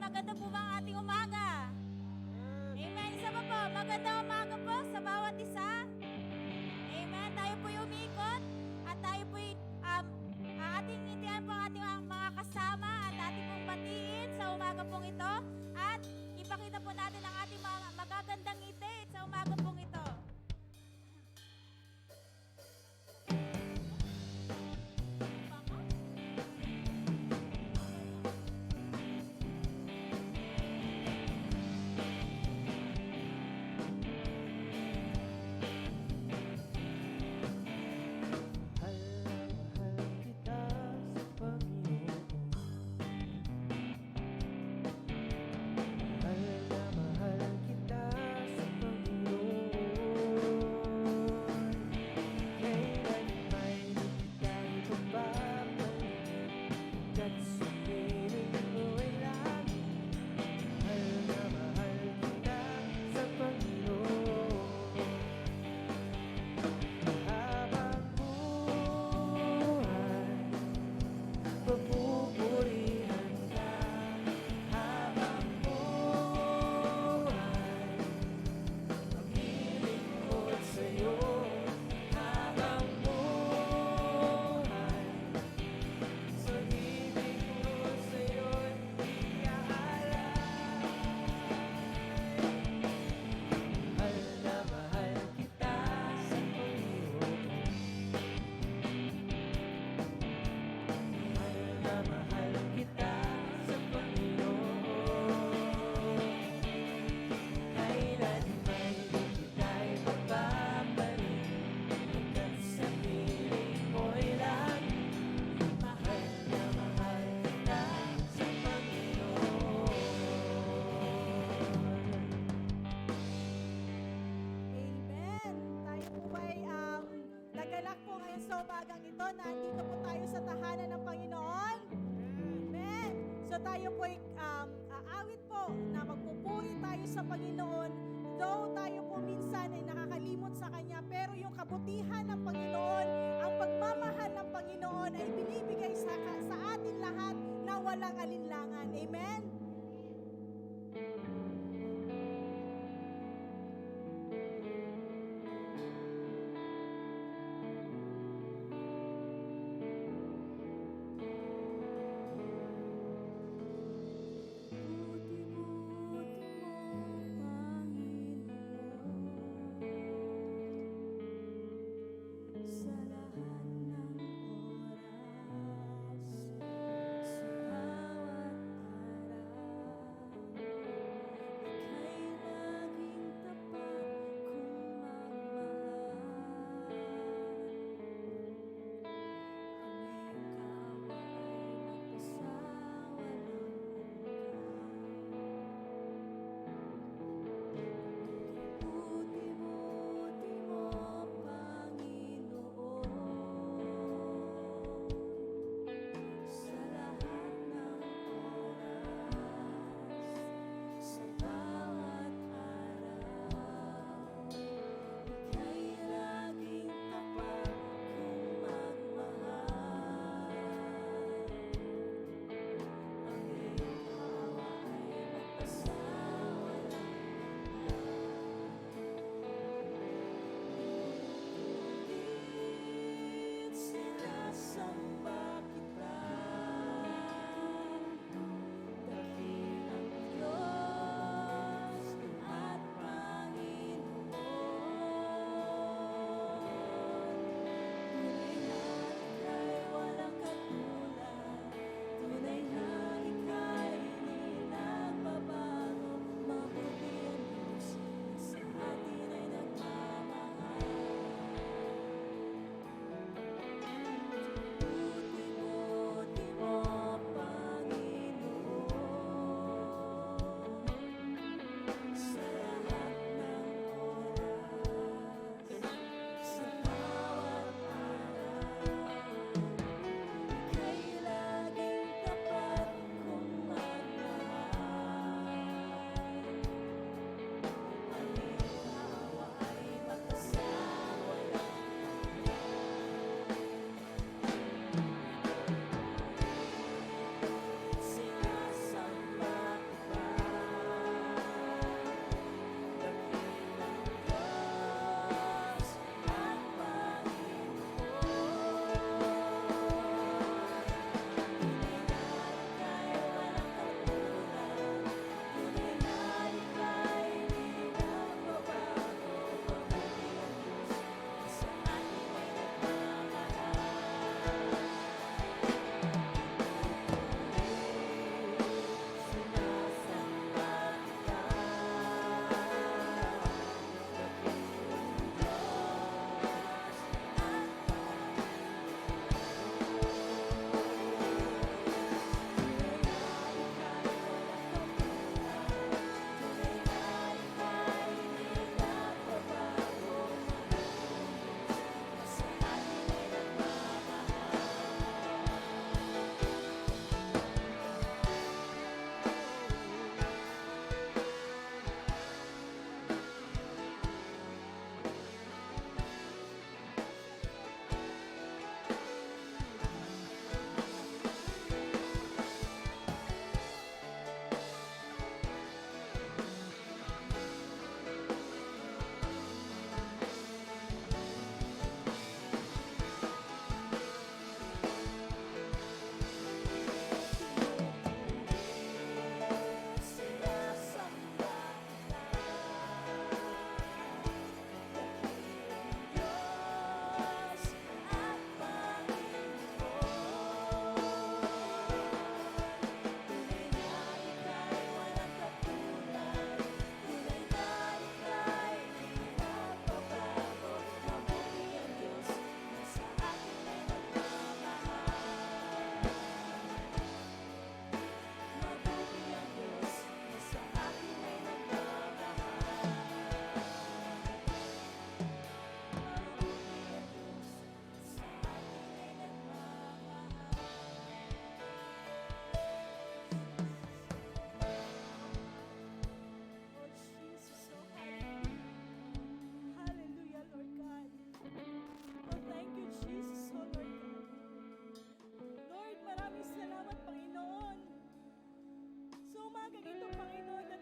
maganda po ba ang ating umaga? Amen. Isa pa po, magandang umaga po sa bawat isa. Amen. Tayo po'y umikot at tayo po'y ating ngitian po ang ating mga kasama at ating pong batiin sa umaga pong ito at ipakita po natin ang ating mga magagandang ngiti sa umaga pong ito. Sa lahat ng oras, sa bawat araw.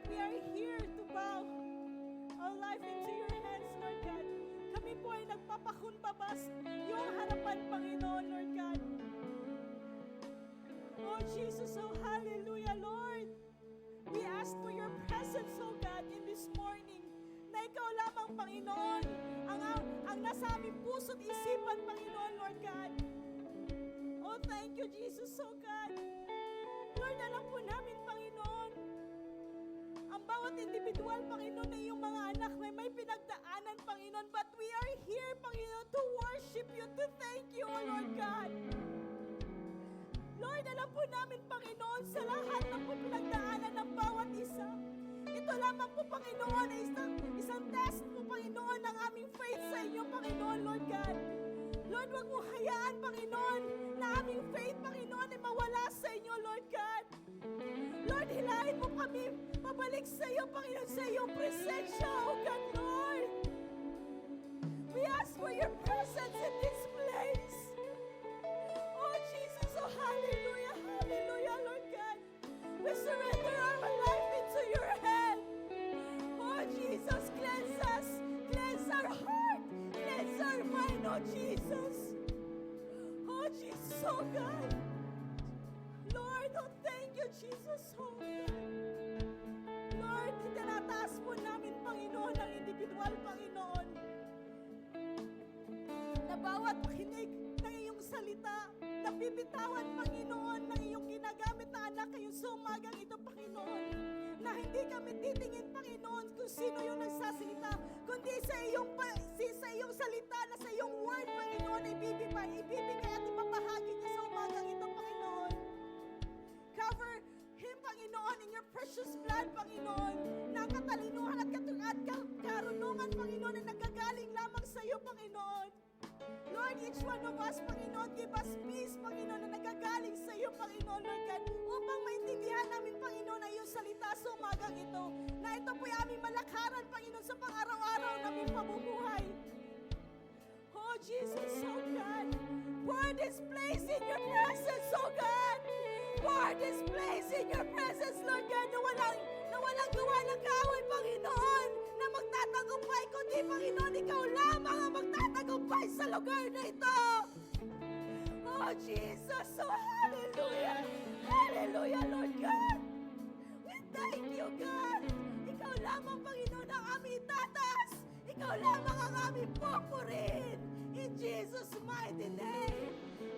we are here to bow our life into your hands, Lord God. Kami po ay nagpapakumbaba sa iyong harapan, Panginoon, Lord God. Oh Jesus, oh hallelujah, Lord. We ask for your presence, oh God, in this morning. Na ikaw lamang, Panginoon, ang nasa aming puso't isipan, Panginoon, Lord God. Oh, thank you, Jesus, oh God. Lord, alam po namin, Panginoon, ang bawat individual, Panginoon, na iyong mga anak may pinagdaanan, Panginoon. But we are here, Panginoon, to worship you, to thank you, oh Lord God. Lord, alam po namin, Panginoon, sa lahat ng po pinagdaanan ng bawat isa. Ito lamang po, Panginoon, ay isang test po, Panginoon, ng aming faith sa inyo, Panginoon, Lord God. Lord, huwag mo hayaan, Panginoon, na aming faith, Panginoon, ay mawala sa inyo, Lord God. Lord, hilahin mo kami pabalik sa iyo, Panginoon, sa iyong presensya, oh God, Lord. We ask for your presence in this place. Oh, Jesus, oh, hallelujah, hallelujah, Lord God. We surrender our life into your hand. Oh, Jesus, cleanse us, cleanse our heart, cleanse our mind, oh, Jesus. Oh, Jesus, oh, God. Lord, oh, thank you, Jesus, oh, God. Lord, itinataas po namin, Panginoon, ang individual, Panginoon, na bawat makinig ng iyong salita, nabibitawan, Panginoon, ng iyong ginagamit na anak ngayong sa umagang ito, Panginoon, na hindi kami titingin, Panginoon, kung sino yung nagsasalita, kundi sa iyong salita, na sa iyong word, Panginoon, ibibigay at ipapahagi niya sa umagang ito, Panginoon. Cover him, Panginoon, in your precious blood, Panginoon, na ang katalinuhan at karunungan, Panginoon, na nagagaling lamang sa iyo, Panginoon. Lord, each one of us, Panginoon, give us peace, Panginoon, na nagagaling sa iyo, Panginoon, Lord God, upang maintindihan namin, Panginoon, na iyong salita sa umagang ito, na ito po'y aming malakaran, Panginoon, sa pang-araw-araw namin pamumuhay. Oh, Jesus, oh God, pour this place in your presence, oh God. Pour this place in your presence, Lord God, na walang gawa ng kaaway, Panginoon, na magtatagumpay, kundi, Panginoon, ikaw lamang ang magtatagumpay sa lugar na ito. Oh, Jesus, oh, hallelujah, hallelujah, Lord God. We thank you, God. Ikaw lamang, Panginoon, ang aming itataas. Ikaw lamang ang aming pupurihin. In Jesus' mighty name,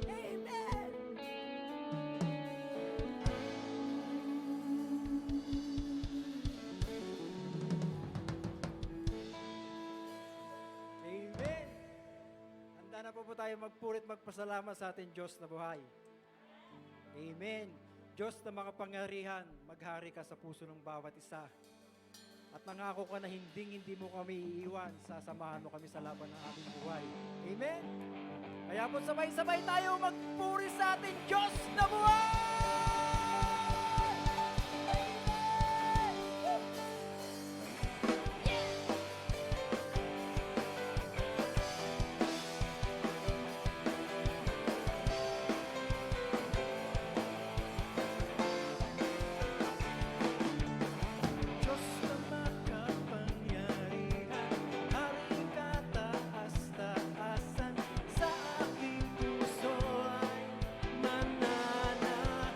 amen. Amen! Handa na po tayo magpurit magpasalamat sa ating Diyos na buhay. Amen! Diyos na makapangyarihan, maghari ka sa puso ng bawat isa. At nangako ka na hindi mo kami iiwan, sasamahan mo kami sa laban ng aming buhay. Amen! Kaya po sabay-sabay tayo magpuri sa ating Diyos na buhay! Diyos na makapangyarihan, haring kataas-taasan, sa aking puso ay mananatili.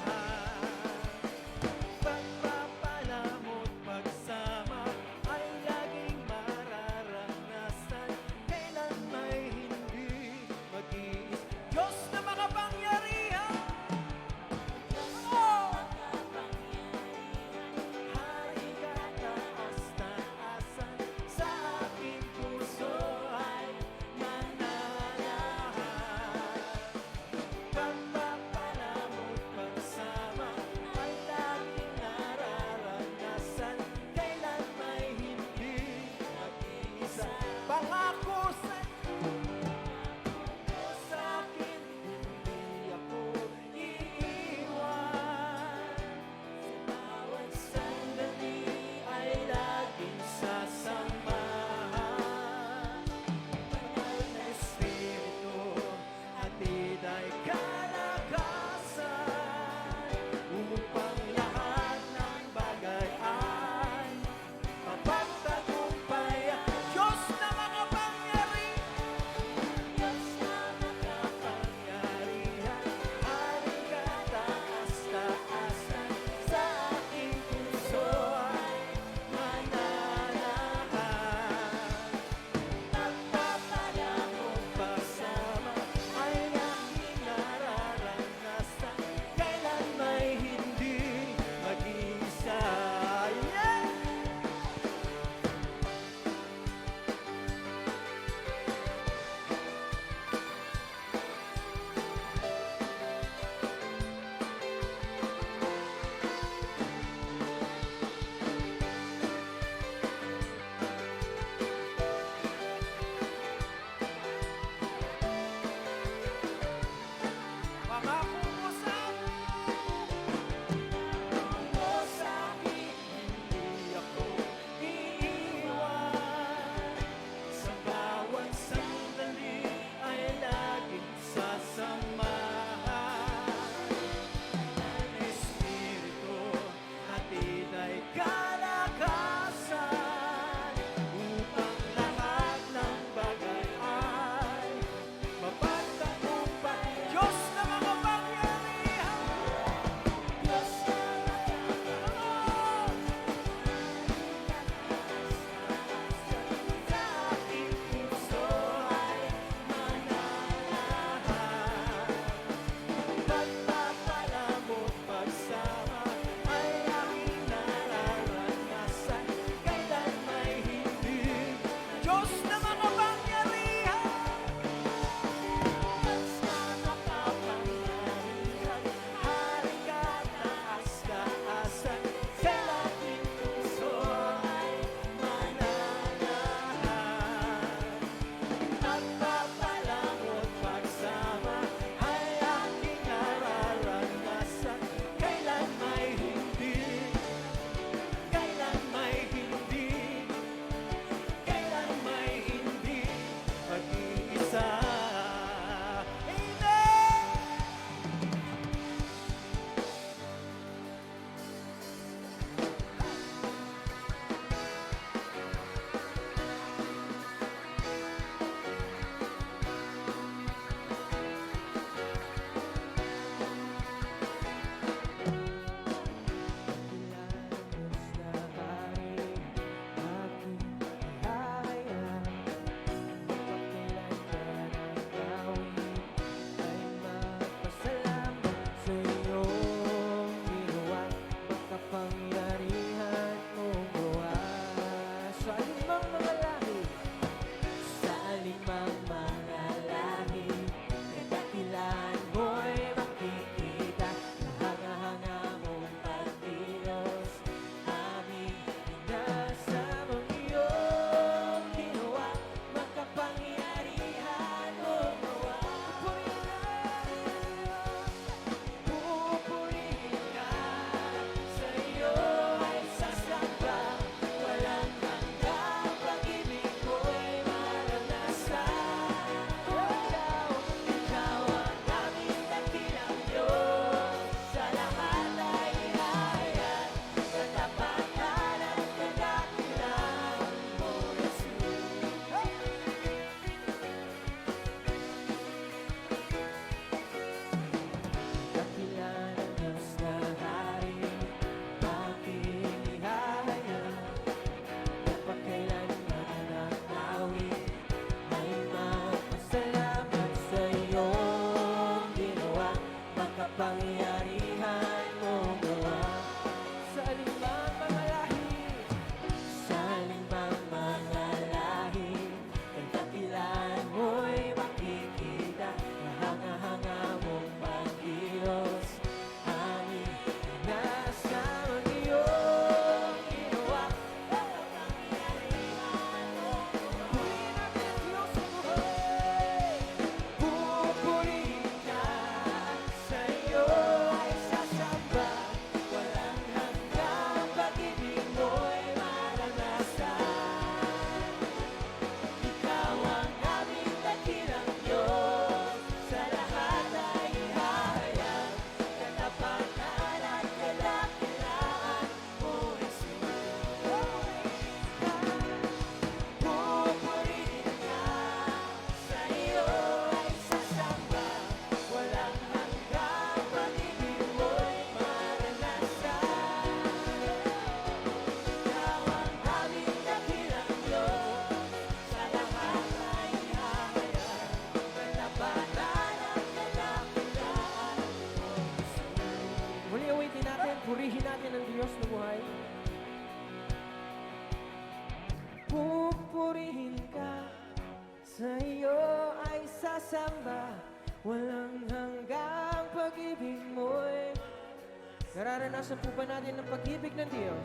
nararanasan po ba natin ang pag-ibig ng Diyos?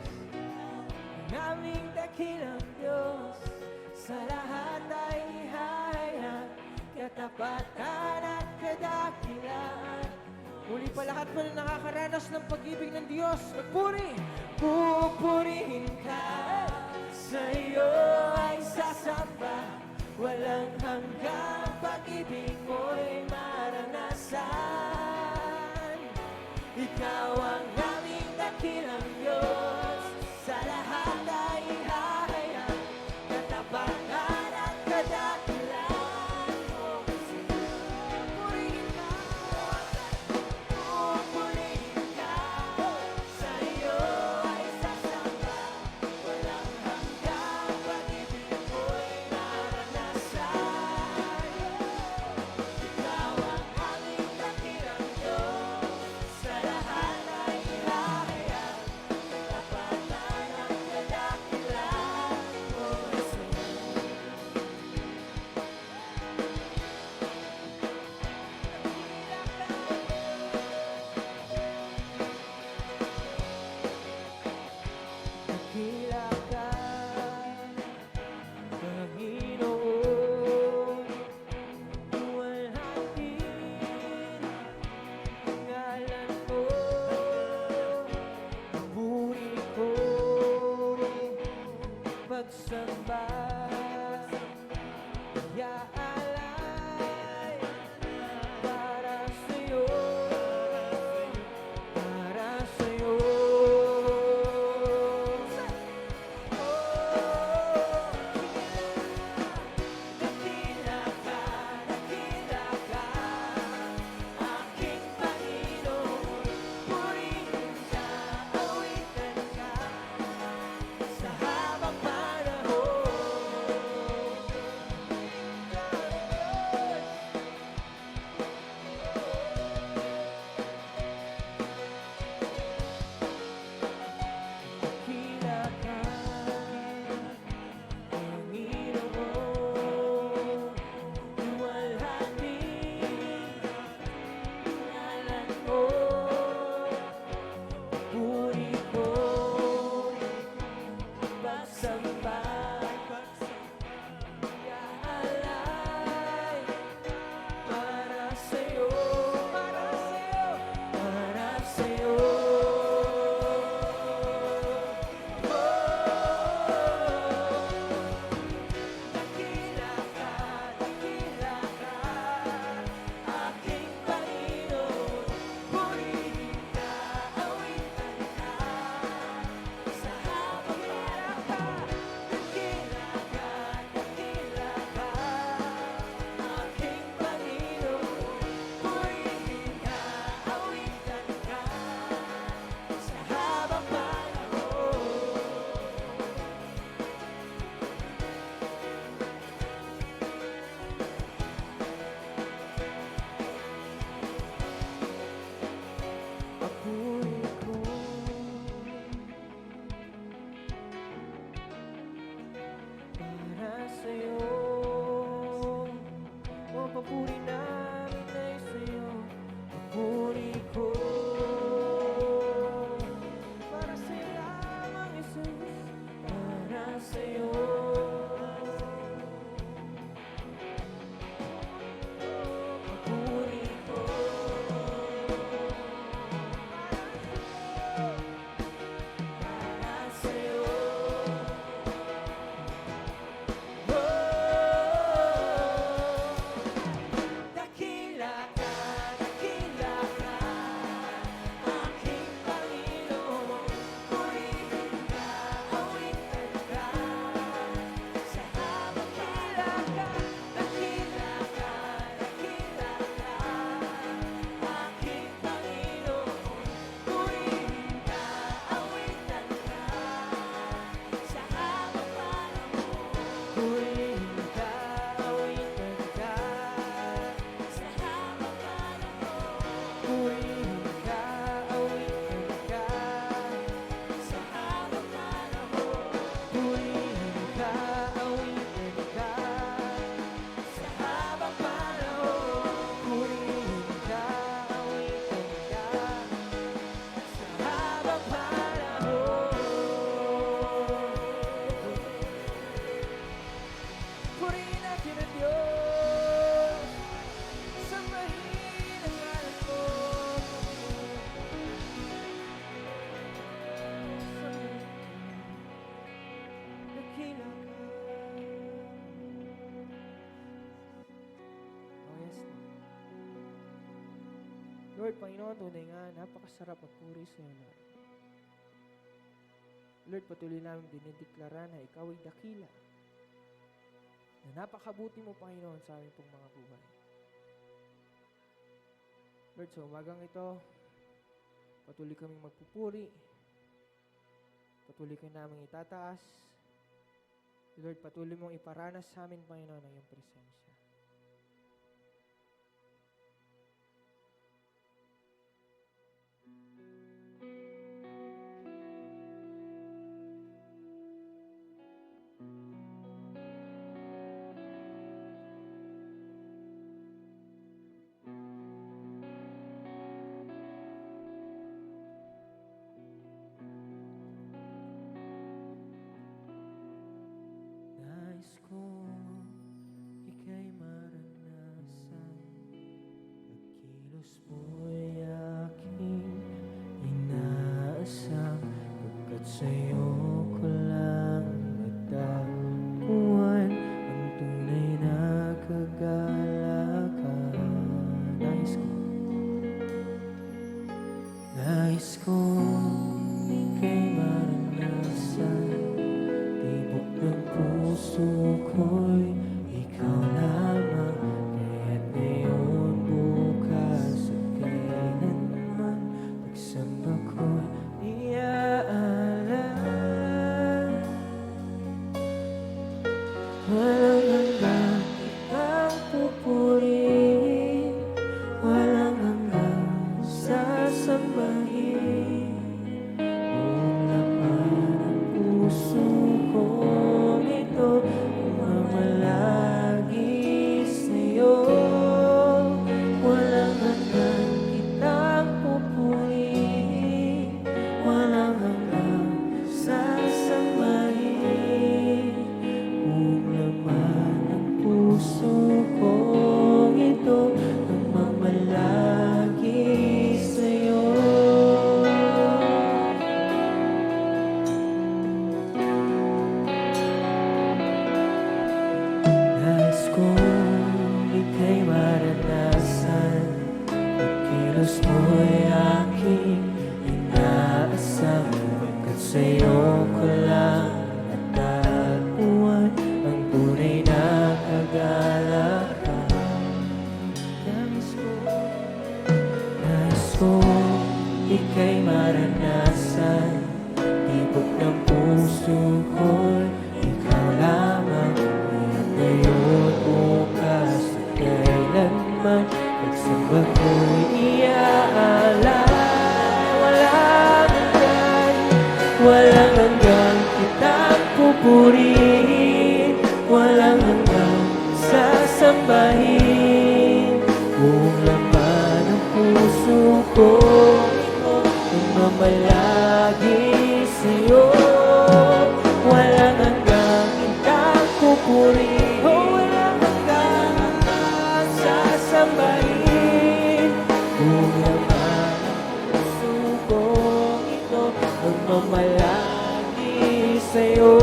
Ang aming dakilang Diyos, sa lahat ay ihahayag, katapatan at kadakilaan. Muli pa lahat pa na nakakaranas ng pag-ibig ng Diyos, magpuri! Pupurihin ka, sa iyo ay sasamba, walang hanggang pag-ibig mo'y maranasan. Ikaw ang aming dakilang Diyos, sa lahat ay ihahayag, katapatan at kadakilaan mo. Pupurihin ka, pupurihin ka, sa iyo ay sasamba, walang hanggang pag-ibig mo'y maranasan. Ikaw ang aming dakilang Diyos, sa lahat ay ihahayag, katapatan at kadakilaan mo. Dakila ka, Panginoon, luwalhatin ang ngalan mo. Puri ko, pagsamba, yaalay para sa'yo, para sa'yo. Dakila ka, aking Panginoon, purihin ka, awitan ka, sa habang panahon. Dakila ka, Panginoon, luwalhatin ang ngalan mo. Puri ko, pagsamba, yaalay para sa'yo, para sa'yo, para sa'yo. Dakila ka, aking Panginoon, purihin ka, awitan ka, sa habang panahon. Dakila ka, aking Panginoon, purihin ka, awitan ka, sa habang panahon. Papuri ko, para sa'yo. O papuri namin ay sa'yo. Papuri ko, para sa'yo lamang, Jesus, para sa'yo. Papuri ko, para sa'yo. Oh, dakila ka. Oh yes, Lord. Lord, Panginoon, tunay nga, napakasarap magpuri sa iyo, Lord. Lord, patuloy namin dinideklara na ikaw ay dakila. Na napakabuti mo, Panginoon, sa aming pong mga buhay. Lord, sa umagang ito, patuloy kaming magpupuri. Patuloy ka namin itataas. Lord, patuloy mong iparanas sa amin, Panginoon, ang iyong presensya. Nais kong ika'y maranasan, pagkilos mo'y aking inaasam, pagkat sa'yo ko lang natagpuan ang tunay na kagalakan. Nais kong ika'y maranasan, tibok ng puso ko'y ikaw lamang, kaya't ngayon, bukas at kailanman, pagsamba ko'y iaalala. Walang hanggang kitang pupurihin, walang hanggang sasambahin. Buong laman ng puso kong ito, mamalagi sa'yo. Walang hanggang kitang pupurihin, walang hanggang sasambahin. Buong laman ng puso kong ito, mamalagi sa'yo. Nais kong ika'y maranasan, pagkilos mo'y aking inaasam, pagkat sa'yo ko lang natagpuan ang tunay na kagalakan. Nais kong ika'y maranasan, tibok ng puso ko'y ikaw lamang, ngayon, bukas at kailanman, pagsamba ko'y iaalay. Walang hanggang kitang pupurihin, walang hanggang sasambahin. Buong laman ng puso ko, mamalagi sa'yo. Walang hanggang kitang pupurihin, walang hanggang sasambahin. Buong laman ng puso ko, ito ang mamalagi sa'yo.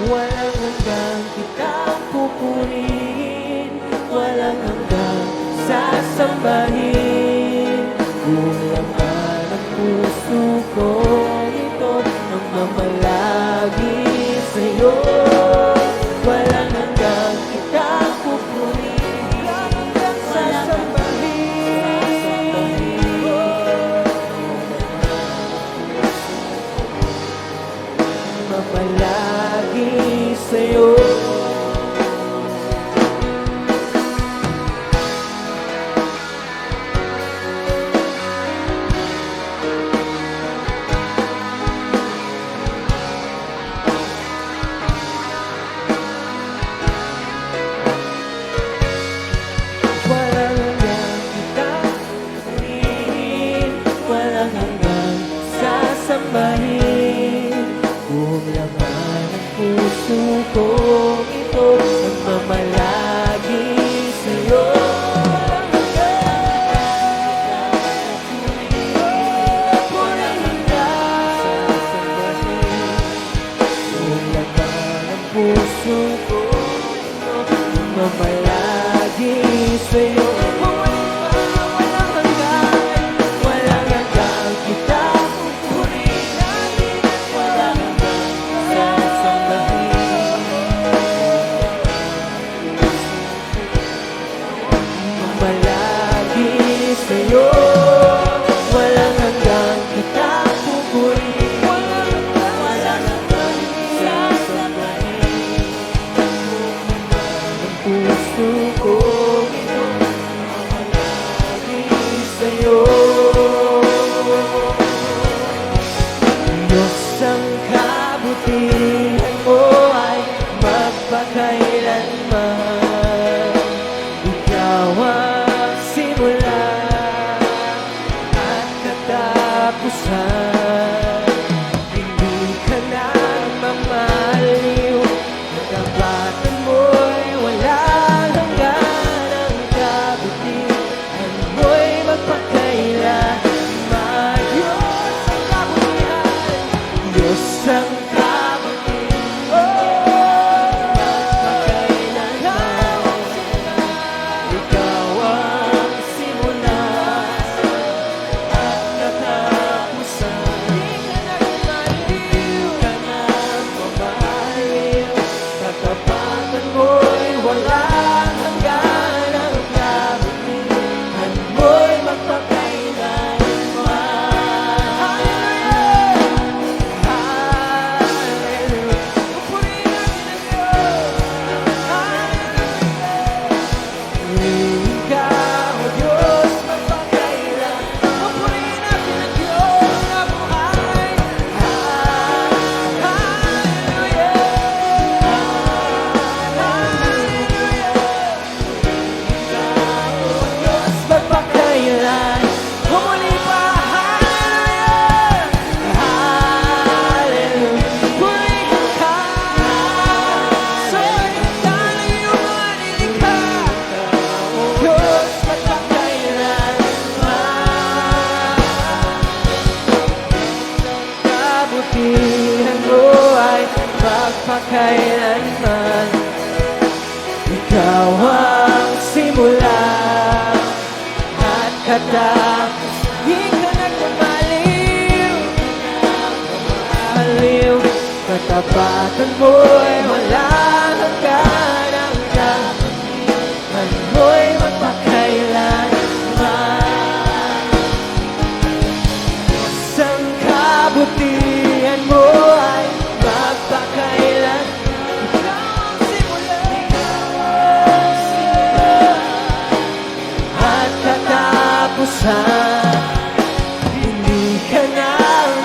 Walang hanggang kitang pupurihin, walang hanggang sasambahin. Buong laman ng puso ko, ito ang mamalagi sa'yo. Walang hanggang kitang pupurihin, walang hanggang sasambahin. Mamalagi sa'yo. Walang hanggang kitang pupurihin, walang hanggang sasambahin. Buong laman ng puso ko, ito ang mamalagi sa'yo. Walang hanggang kabutihan mo ay magpakailanman. Ikaw ang simula at katapos. Di ka nagmamaliw, aliw. Katapatan mo'y walang hanggan. Ang kabutihan mo'y magpakailanman. Isang kabutihan mo ay magpakailanman. Hindi ka na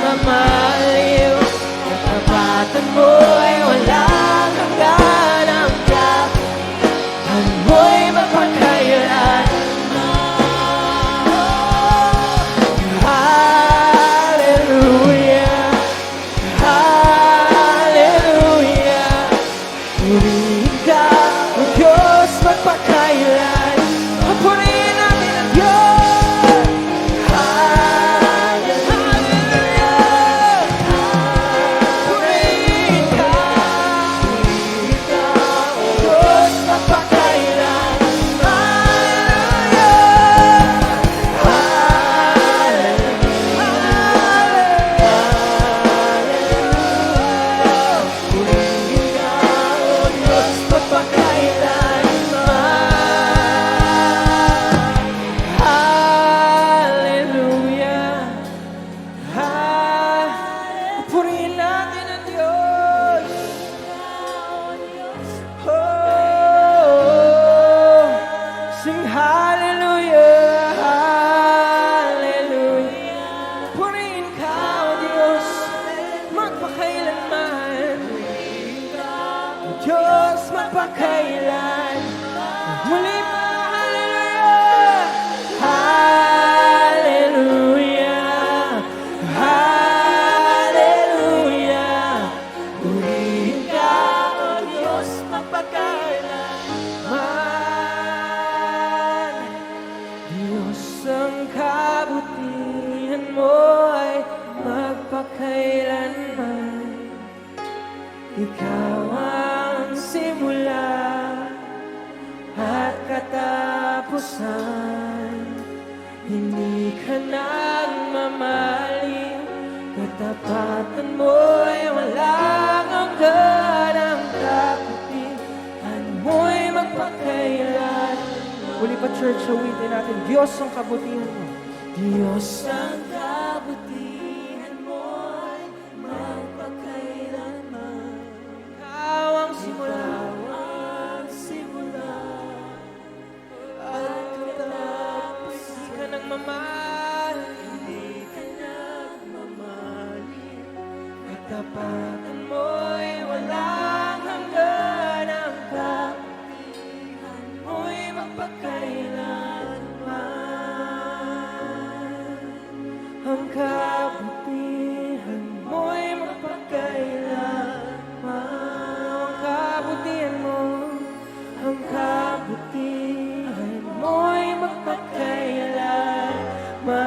mamaliw. Katapatan mo ay walang hanggan. Ang kabutihan mo'y magpakailanman. Hallelujah, hallelujah. Purihin ka, O Diyos, magpakailanman. Purihin natin ang Diyos. Diyos magpakailan. Muli pa, hallelujah, hallelujah, hallelujah. Purihin ka, O Diyos, magpakailanman. Diyos, ang kabutihan mo ay magpakailanman. Ikaw ang simula at katapusan. Hindi ka nagmamaliw. Katapatan mo ay walang hanggan. Ang kabutihan mo'y magpakailan. Uli pa, church, awitin natin. Diyos ang kabutihan mo. Diyos ang kabutihan mo'y magpakailanman. Ikaw ang simula at katapos. Hindi ka nagmamahal, katapatan mo'y walang hanggan. Ang kabutihan mo'y magpakailanman. Ang kabutihan mo'y magpakailanman. Ang kabutihan mo'y magpakailanman.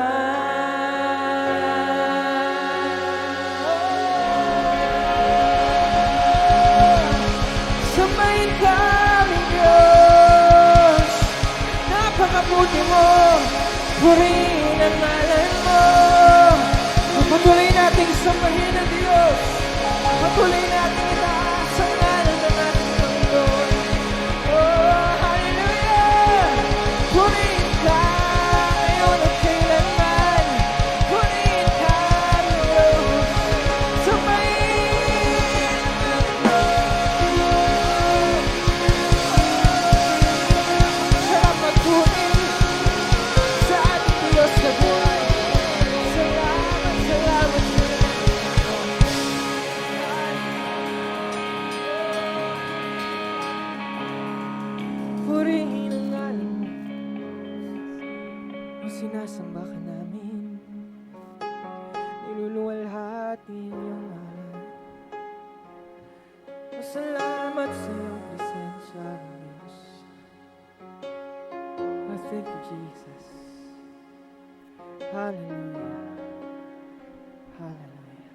Samayin kami, Diyos. Napakabuti mo. Purihin ang ngalan mo. Patuloy nating samahin ang Diyos. Patuloy nating itaas ang ngalan ng ating Panginoon. Oh, hallelujah! Purihin ka ngayon at kailanman. Purihin ka, Diyos. Samayin ang Diyos. Sarap magpunin sa ating Diyos na buhay. Salamat, salamat, purihin ang ngalan mo. O sinasamba ka namin. Niluluwalhati ang ngalan. Masalamat sa iyong presensya, Diyos. Oh, thank you, Jesus. Hallelujah. Hallelujah.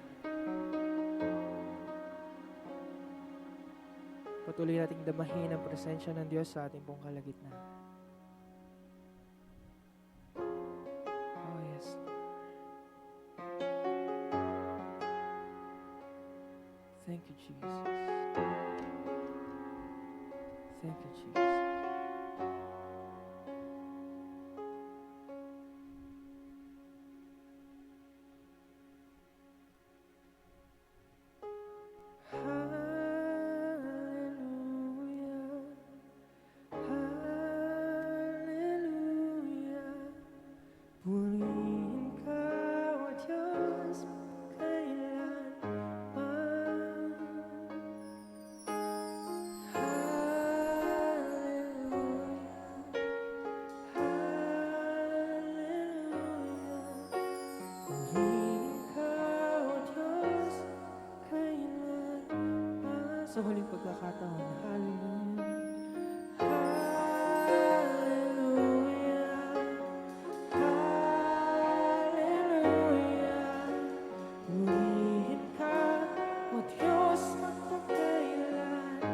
patuloy nating damahin ang presensya ng Diyos sa ating pong kalagitnaan. Oh, yes. Thank you, Jesus. Thank you, Jesus. Hallelujah. Hallelujah. Purihin ka, O Diyos, kailanman. Hallelujah. Hallelujah. Purihin ka, O Diyos, kailanman. Sa huling pagkakataon, hallelujah. Hallelujah. Hallelujah. Purihin ka, O Diyos, magpakailanman.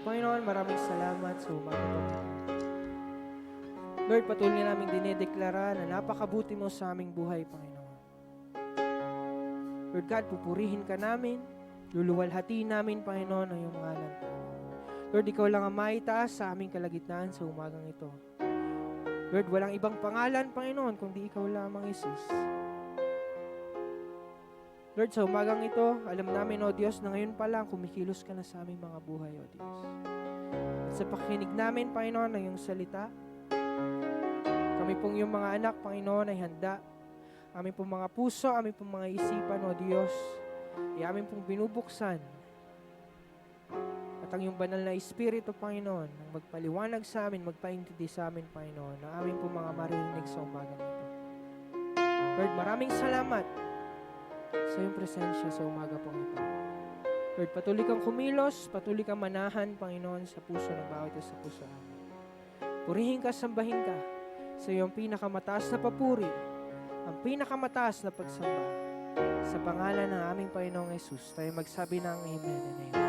Panginoon, maraming salamat sa umaga po. Lord, patuloy namin dinedeklara na napakabuti mo sa aming buhay, Panginoon. Lord God, pupurihin ka namin, luluwalhatiin namin, Panginoon, ang iyong ngalan. Lord, ikaw lang ang maitaas sa aming kalagitnaan sa umagang ito. Lord, walang ibang pangalan, Panginoon, kundi ikaw lamang, Jesus. Lord, sa umagang ito, alam namin, O Diyos, na ngayon pa lang kumikilos ka na sa aming mga buhay, O Diyos. At sa pakikinig namin, Panginoon, ng iyong salita, kami pong iyong mga anak, Panginoon, ay handa. Aming pong mga puso, aming pong mga isipan, O Diyos, ay aming pong binubuksan. At ang iyong banal na Espiritu, Panginoon, ang magpaliwanag sa amin, magpaintindi sa amin, Panginoon, na aming pong mga maririnig sa umagang ito. Lord, maraming salamat sa iyong presensya sa umaga pong ito. Lord, patuloy kang kumilos, patuloy kang manahan, Panginoon, sa puso ng bawat isa sa puso namin. Purihin ka, sambahin ka sa iyong pinakamataas na papuri, ang pinakamataas na pagsamba. Sa pangalan ng aming Panginoong Yesus, tayo magsabi ng Amen and Amen.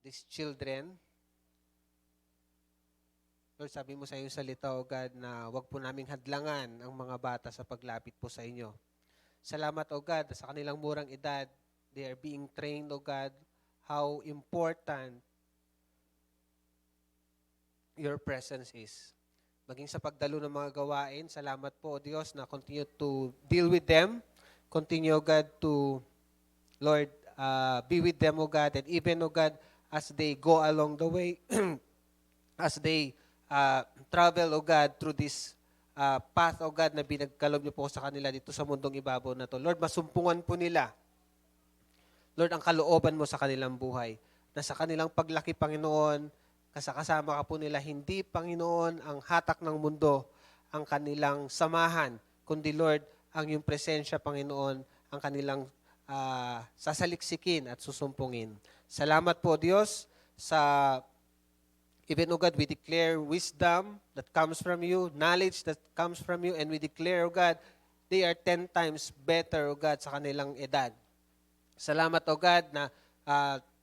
These children, Lord, sabi mo sa iyong salita, O God, na wag po naming hadlangan ang mga bata sa paglapit po sa inyo. Salamat, O God, sa kanilang murang edad, they are being trained, O God, how important your presence is. Maging sa pagdalo ng mga gawain, salamat po, O Diyos, na continue to deal with them. Continue, O God, to, Lord, be with them, O God, and even, O God, as they go along the way, as they travel, O God, through this path, O God, na binagkalob niyo po sa kanila dito sa mundong ibabaw na to. Lord, masumpungan po nila, Lord, ang kalooban mo sa kanilang buhay. Na sa kanilang paglaki, Panginoon, kasama ka po nila, hindi, Panginoon, ang hatak ng mundo, ang kanilang samahan, kundi, Lord, ang iyong presensya, Panginoon, ang kanilang sasaliksikin at susumpungin. Salamat po, Diyos, sa Even, O God, we declare wisdom that comes from you, knowledge that comes from you, and we declare, O God, they are 10 times better, O God, sa kanilang edad. Salamat, O God, na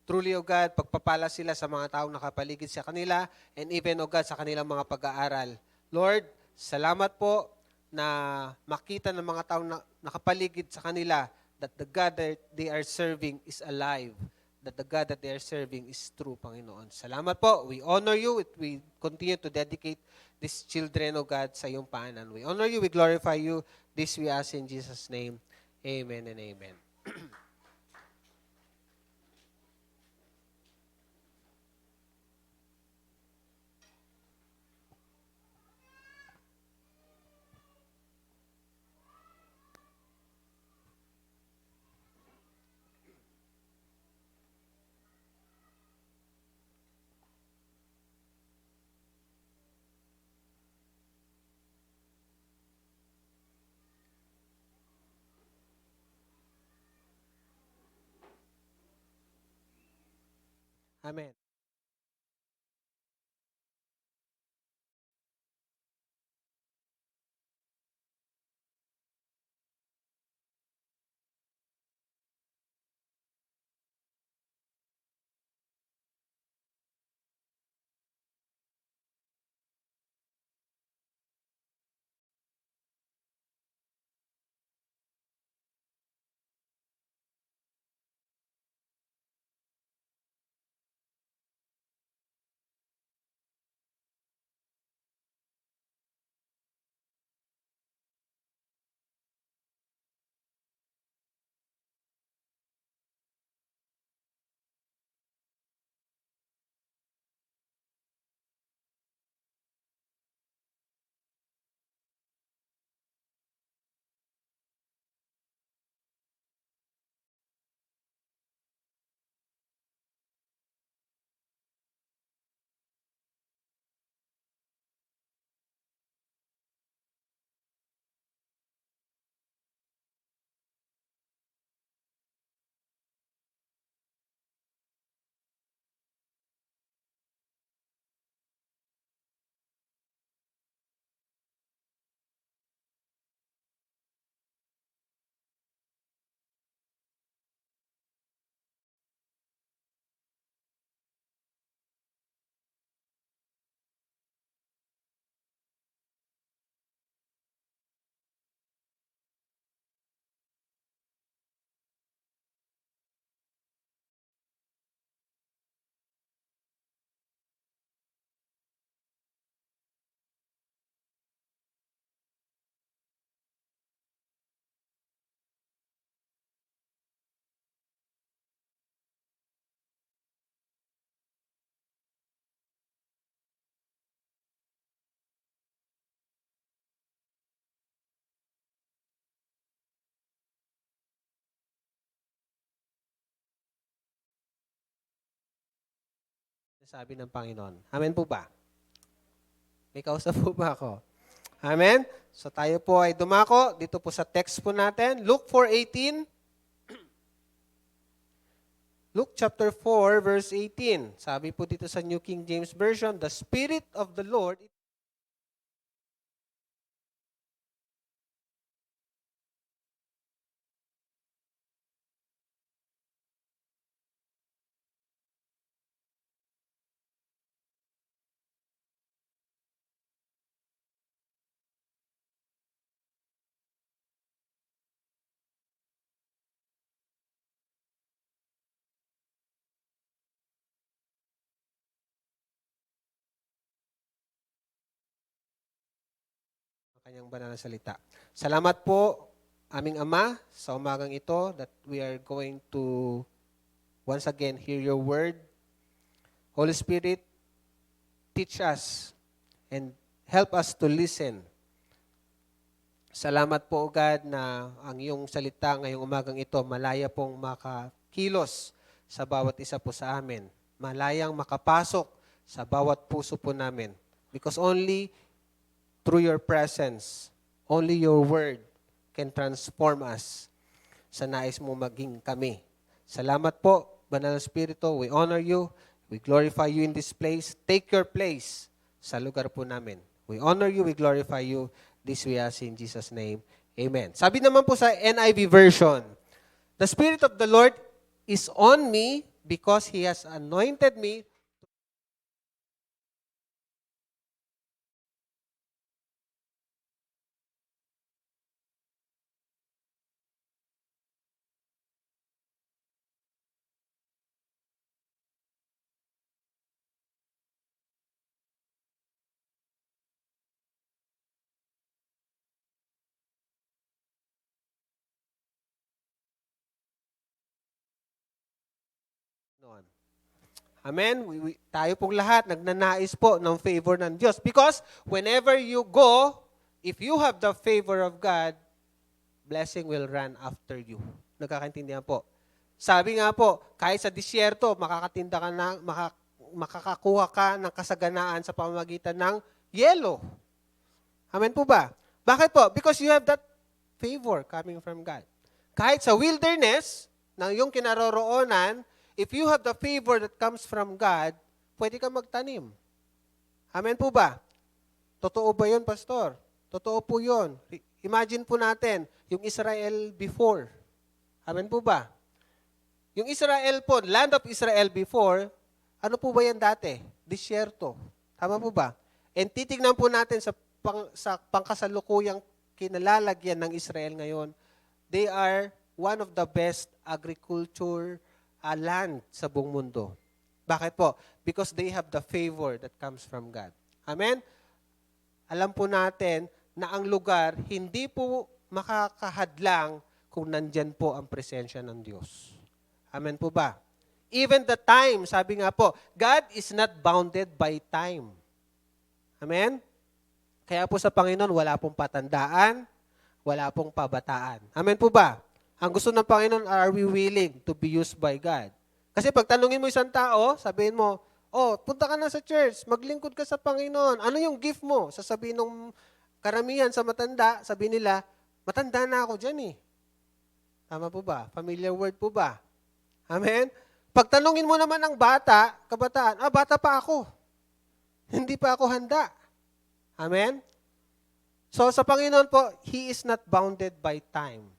truly, O God, pagpapala sila sa mga taong nakapaligid sa kanila, and even, O God, sa kanilang mga pag-aaral. Lord, salamat po na makita ng mga taong nakapaligid sa kanila that the God that they are serving is alive, that the God that they are serving is true, Panginoon. Salamat po. We honor you. We continue to dedicate these children, O God, sa iyong paanan. We honor you. We glorify you. This we ask in Jesus' name. Amen and amen. Amen. Sabi ng Panginoon. Amen po ba? May kausap po ba ako? Amen? So tayo po ay dumako dito po sa text po natin. Luke 4:18. Luke chapter 4 verse 18. Sabi po dito sa New King James Version, the Spirit of the Lord ang kanyang banal na salita. Salamat po, aming Ama, sa umagang ito that we are going to once again hear your word. Holy Spirit, teach us and help us to listen. Salamat po, O God, na ang iyong salita ngayong umagang ito malaya pong makakilos sa bawat isa po sa amin. Malayang makapasok sa bawat puso po namin. Because only through your presence, only your word can transform us sa nais mo maging kami. Salamat po, Banal na Espiritu. We honor you. We glorify you in this place. Take your place sa lugar po namin. We honor you, we glorify you. This we ask in Jesus' name. Amen. Sabi naman po sa NIV version, the Spirit of the Lord is on me because He has anointed me. Noon. Amen? Tayo pong lahat nagnanais po ng favor ng Diyos. Because whenever you go, if you have the favor of God, blessing will run after you. Nagkakaintindihan po. Sabi nga po, kahit sa disyerto, makakatinda ka na, makakakuha ka ng kasaganaan sa pamamagitan ng yelo. Amen po ba? Bakit po? Because you have that favor coming from God. Kahit sa wilderness, ng iyong kinaroroonan, if you have the favor that comes from God, pwede ka magtanim. Amen po ba? Totoo ba yun, Pastor? Totoo po yun. Imagine po natin, yung Israel before. Amen po ba? Yung Israel po, land of Israel before, ano po ba yan dati? Disyerto. Tama po ba? And titignan po natin sa pangkasalukuyang kinalalagyan ng Israel ngayon, they are one of the best agriculture land sa buong mundo. Bakit po? Because they have the favor that comes from God. Amen? Alam po natin na ang lugar hindi po makakahadlang kung nandyan po ang presensya ng Diyos. Amen po ba? Even the time, sabi nga po, God is not bounded by time. Amen? Kaya po sa Panginoon, wala pong patandaan, wala pong pabataan. Amen po ba? Ang gusto ng Panginoon, are we willing to be used by God? Kasi pag tanungin mo isang tao, sabihin mo, oh, punta ka na sa church, maglingkod ka sa Panginoon. Ano yung gift mo? Sasabihin ng karamihan sa matanda, sabihin nila, matanda na ako dyan eh. Tama po ba? Familiar word po ba? Amen? Pag tanungin mo naman ang bata, kabataan, bata pa ako. Hindi pa ako handa. Amen? So sa Panginoon po, He is not bounded by time.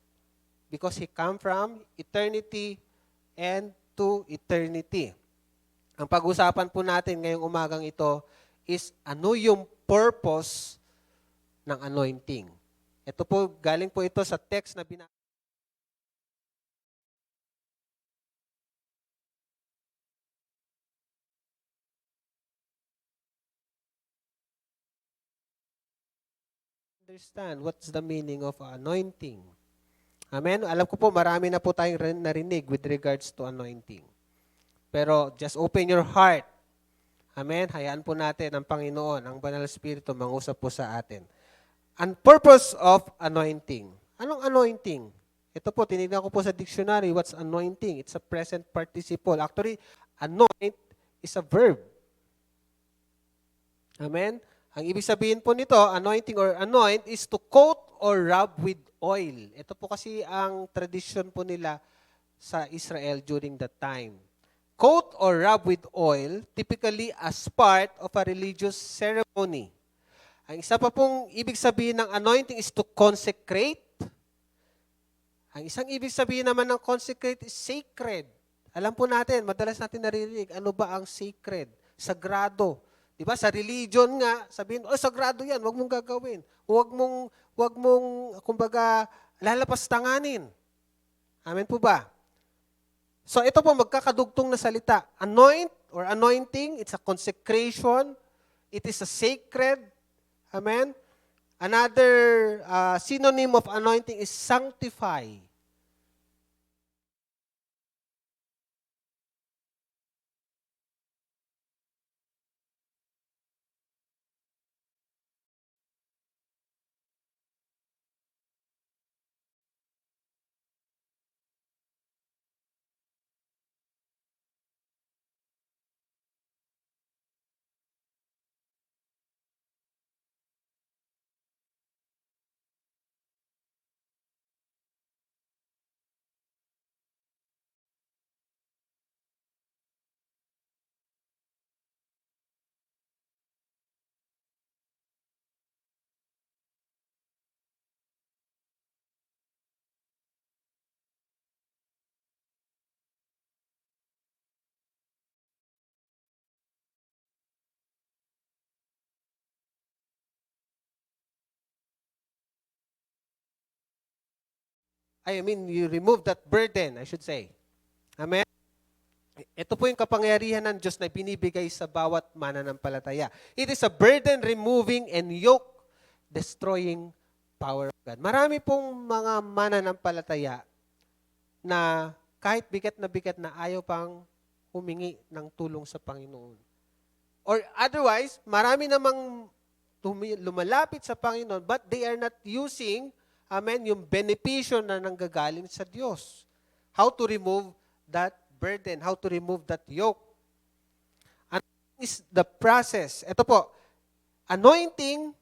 Because He come from eternity and to eternity. Ang pag-usapan po natin ngayong umagang ito is ano yung purpose ng anointing. Ito po, galing po ito sa text na binasa. Understand what's the meaning of anointing. Amen? Alam ko po, marami na po tayong narinig with regards to anointing. Pero just open your heart. Amen? Hayaan po natin ang Panginoon, ang Banal Espiritu, mangusap po sa atin. Ang purpose of anointing. Anong anointing? Ito po, tinignan ko po sa dictionary, what's anointing? It's a present participle. Actually, anoint is a verb. Amen? Ang ibig sabihin po nito, anointing or anoint, is to coat or rub with oil. Ito po kasi ang tradition po nila sa Israel during that time. Coat or rub with oil, typically as part of a religious ceremony. Ang isa pa pong ibig sabihin ng anointing is to consecrate. Ang isang ibig sabihin naman ng consecrate is sacred. Alam po natin, madalas natin naririnig, ano ba ang sacred? Sagrado. Diba? Sa religion nga, sabihin, sagrado yan, wag mong gagawin. Wag mong, kumbaga, lalapastanganin. Amen po ba? So ito po, magkakadugtong na salita. Anoint or anointing, it's a consecration. It is a sacred. Amen? Another synonym of anointing is sanctify. you remove that burden, I should say. Amen? Ito po yung kapangyarihan ng Diyos na binibigay sa bawat mananampalataya. It is a burden-removing and yoke-destroying power of God. Marami pong mga mananampalataya na kahit bigat na ayaw pang humingi ng tulong sa Panginoon. Or otherwise, marami namang lumalapit sa Panginoon but they are not using, amen, yung benepisyo na nanggagaling sa Diyos. How to remove that burden, how to remove that yoke. Anointing is the process. Ito po, anointing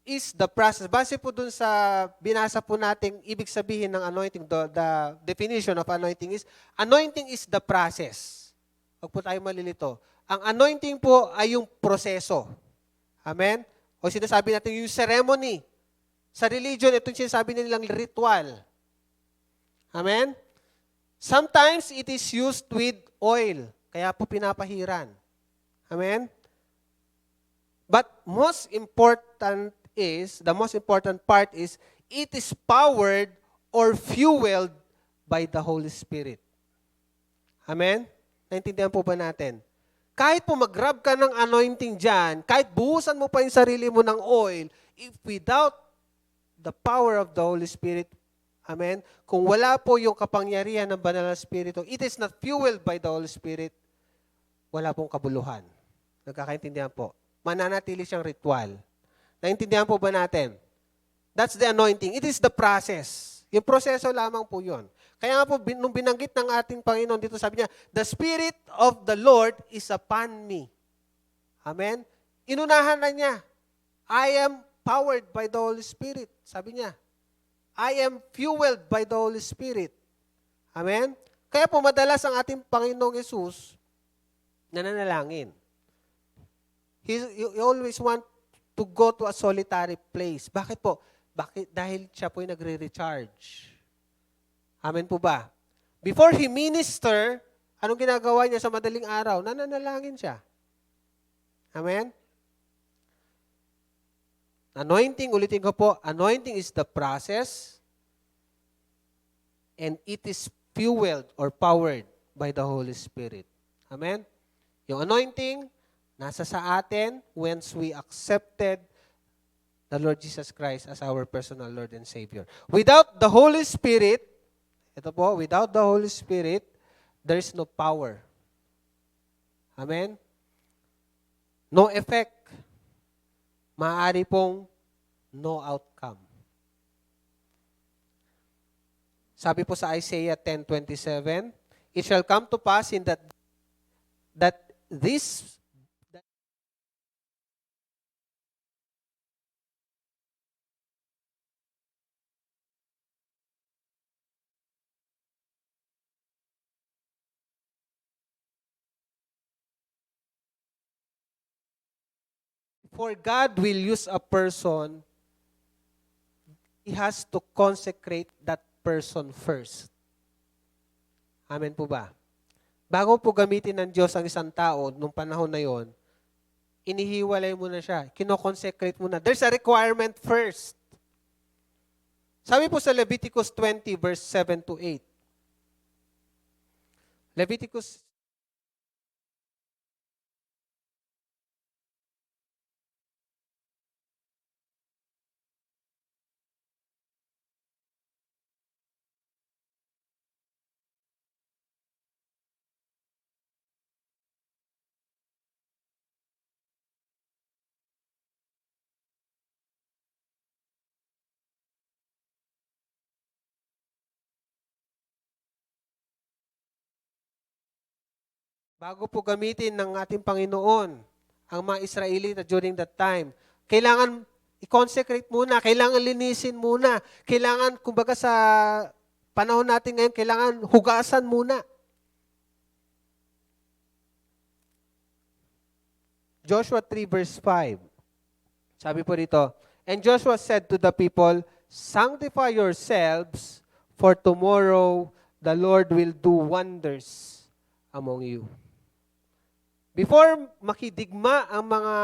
is the process. Base po dun sa binasa po nating ibig sabihin ng anointing, the definition of anointing is the process. Huwag po tayo malilito. Ang anointing po ay yung proseso. Amen? O sinasabi natin yung ceremony. Sa religion, ito yung sinasabi nilang ritual. Amen? Sometimes it is used with oil. Kaya po pinapahiran. Amen? But the most important part is, it is powered or fueled by the Holy Spirit. Amen? Naintindihan po ba natin? Kahit po mag-grab ka ng anointing dyan, kahit buhusan mo pa yung sarili mo ng oil, if without the power of the Holy Spirit, amen, kung wala po yung kapangyarihan ng Banal na Espiritu, it is not fueled by the Holy Spirit, wala pong kabuluhan. Nagkakaintindihan po. Mananatili siyang ritual. Naintindihan po ba natin? That's the anointing. It is the process. Yung proseso lamang po yun. Kaya nga po, nung binanggit ng ating Panginoon dito, sabi niya, the Spirit of the Lord is upon me. Amen? Inunahan na niya. I am powered by the Holy Spirit. Sabi niya. I am fueled by the Holy Spirit. Amen? Kaya po madalas ang ating Panginoong Yesus nananalangin. He always want to go to a solitary place. Bakit po? Dahil siya po yung nagre-recharge. Amen po ba? Before He minister, anong ginagawa niya sa madaling araw? Nananalangin siya. Amen? Anointing, ulitin ko po, anointing is the process and it is fueled or powered by the Holy Spirit. Amen? Yung anointing, nasa sa atin once we accepted the Lord Jesus Christ as our personal Lord and Savior. Without the Holy Spirit, ito po, without the Holy Spirit, there is no power. Amen? No effect. Maaari pong no outcome. Sabi po sa Isaiah 10:27, it shall come to pass in that this for God will use a person, He has to consecrate that person first. Amen po ba? Bago po gamitin ng Diyos ang isang tao nung panahon na yon, inihiwalay mo na siya. Kinoconsecrate mo na. There's a requirement first. Sabi po sa Leviticus 20 verse 7 to 8. Leviticus bago po gamitin ng ating Panginoon ang mga Israelita during that time, kailangan i-consecrate muna, kailangan linisin muna, kailangan, kumbaga sa panahon natin ngayon, kailangan hugasan muna. Joshua 3 verse 5. Sabi po dito, and Joshua said to the people, sanctify yourselves, for tomorrow the Lord will do wonders among you. Before makidigma ang mga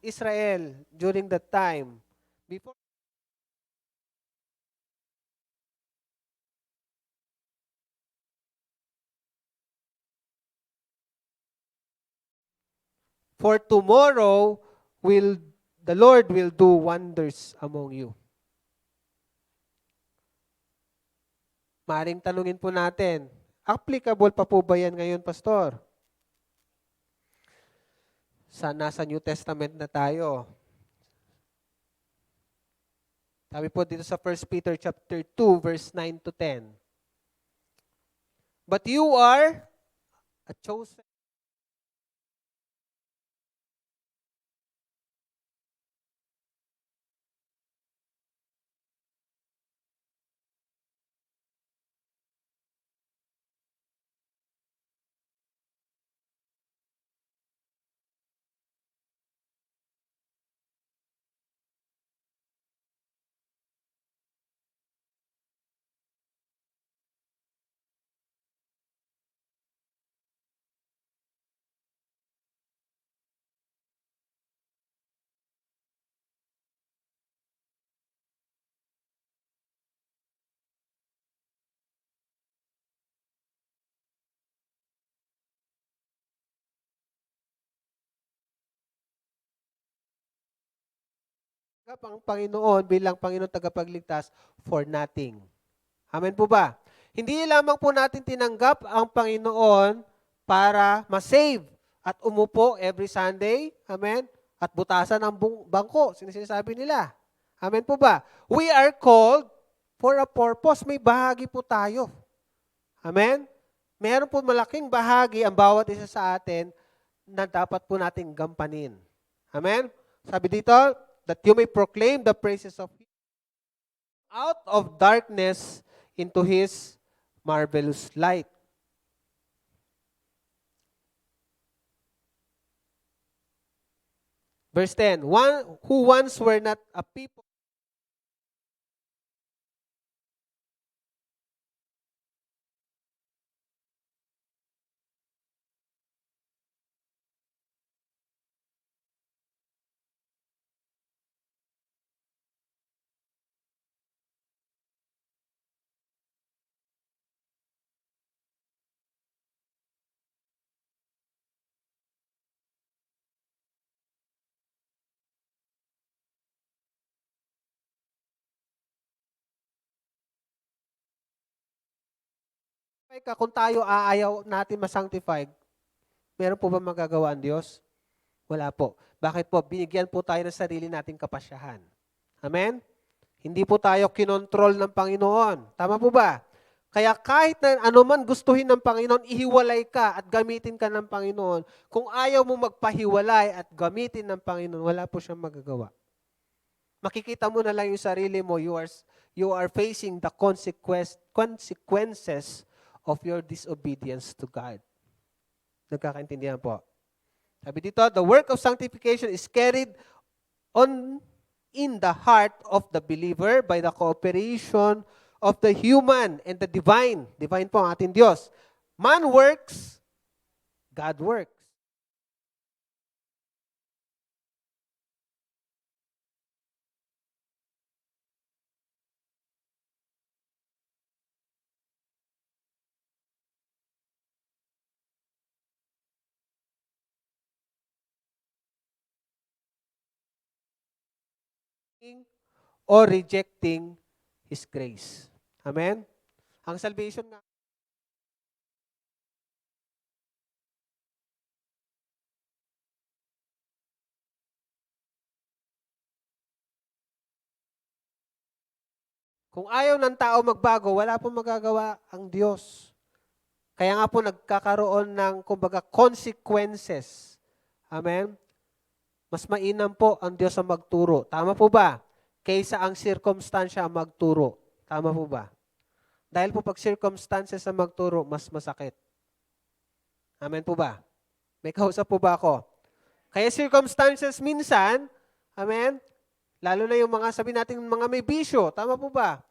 Israel during that time, before For tomorrow the Lord will do wonders among you. Maring tanungin po natin, applicable pa po ba yan ngayon, Pastor? Nasa New Testament na tayo. Sabi po dito sa 1 Peter chapter 2, verse 9 to 10. But you are a chosen. Ang Panginoon bilang Panginoon tagapagligtas for nothing. Amen po ba? Hindi lamang po natin tinanggap ang Panginoon para masave at umupo every Sunday. Amen? At butasan ang bangko. Sinasabi nila. Amen po ba? We are called for a purpose. May bahagi po tayo. Amen? Meron po malaking bahagi ang bawat isa sa atin na dapat po nating gampanin. Amen? Sabi dito, that you may proclaim the praises of Him out of darkness into His marvelous light. Verse 10, who once were not a people, kung tayo aayaw natin masanctify, meron po ba magagawa ang Diyos? Wala po. Bakit po? Binigyan po tayo ng sarili nating kapasyahan. Amen? Hindi po tayo kinontrol ng Panginoon. Tama po ba? Kaya kahit na anuman gustuhin ng Panginoon, ihiwalay ka at gamitin ka ng Panginoon. Kung ayaw mo magpahiwalay at gamitin ng Panginoon, wala po siyang magagawa. Makikita mo na lang yung sarili mo, you are facing the consequences of your disobedience to God. Nagkakaintindihan po. Sabi dito, the work of sanctification is carried on in the heart of the believer by the cooperation of the human and the divine. Divine po ang ating Diyos. Man works, God works. Or rejecting His grace. Amen? Ang salvation nga, kung ayaw ng tao magbago, wala pong magagawa ang Diyos. Kaya nga po nagkakaroon ng, kumbaga, consequences. Amen? Mas mainam po ang Diyos ang magturo. Tama po ba? Kaysa ang circumstansya ang magturo. Tama po ba? Dahil po pag circumstances ang magturo, mas masakit. Amen po ba? May kausap po ba ako? Kaya circumstances minsan, amen, lalo na yung mga, sabi natin, mga may bisyo. Tama po ba?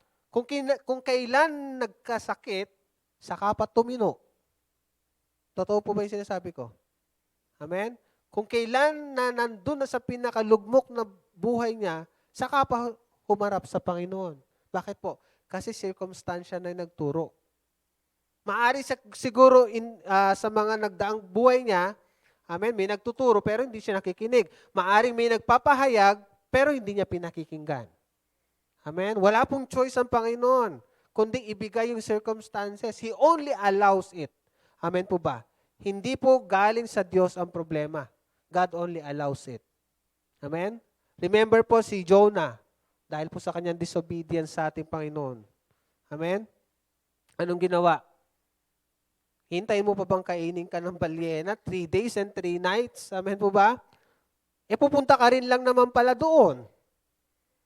Kung kailan nagkasakit, saka pa tumino. Totoo po ba yung sinasabi ko? Amen? Kung kailan na nandun na sa pinakalugmok na buhay niya, saka pa humarap sa Panginoon. Bakit po? Kasi circumstansya na nagturo. Maari siguro sa mga nagdaang buhay niya, Amen? May nagtuturo pero hindi siya nakikinig. Maaring may nagpapahayag pero hindi niya pinakikinggan. Amen? Wala pong choice ang Panginoon, kundi ibigay yung circumstances. He only allows it. Amen po ba? Hindi po galing sa Diyos ang problema. God only allows it. Amen? Remember po si Jonah, dahil po sa kanyang disobedience sa ating Panginoon. Amen? Anong ginawa? Hintayin mo pa bang kainin ka ng balyena? 3 days and 3 nights. Amen po ba? Pupunta ka rin lang naman pala doon.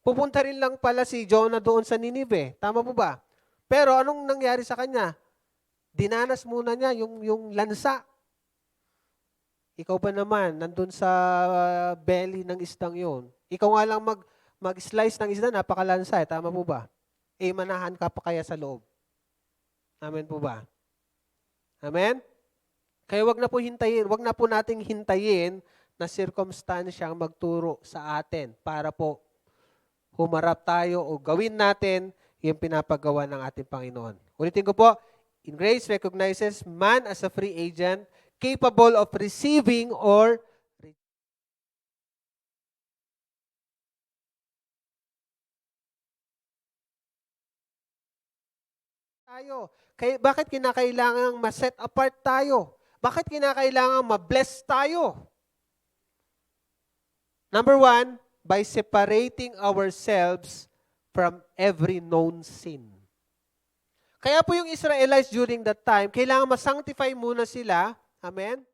Pupunta rin lang pala si Jonah doon sa Ninive. Tama po ba? Pero anong nangyari sa kanya? Dinanas muna niya yung lansa. Ikaw ba naman, nandun sa belly ng isdang yun? Ikaw nga lang mag-slice ng isda, napakalansa. Tama po ba? Manahan ka pa kaya sa loob. Amen po ba? Amen? Kaya wag na po nating hintayin na circumstansyang magturo sa atin para po humarap tayo o gawin natin yung pinapagawa ng ating Panginoon. Ulitin ko po, in grace recognizes man as a free agent capable of receiving or tayo. Kaya bakit kinakailangang ma-set apart tayo? Bakit kinakailangang ma-bless tayo? Number 1, by separating ourselves from every known sin. Kaya po yung Israelites during that time, kailangan ma-sanctify muna sila. Amen?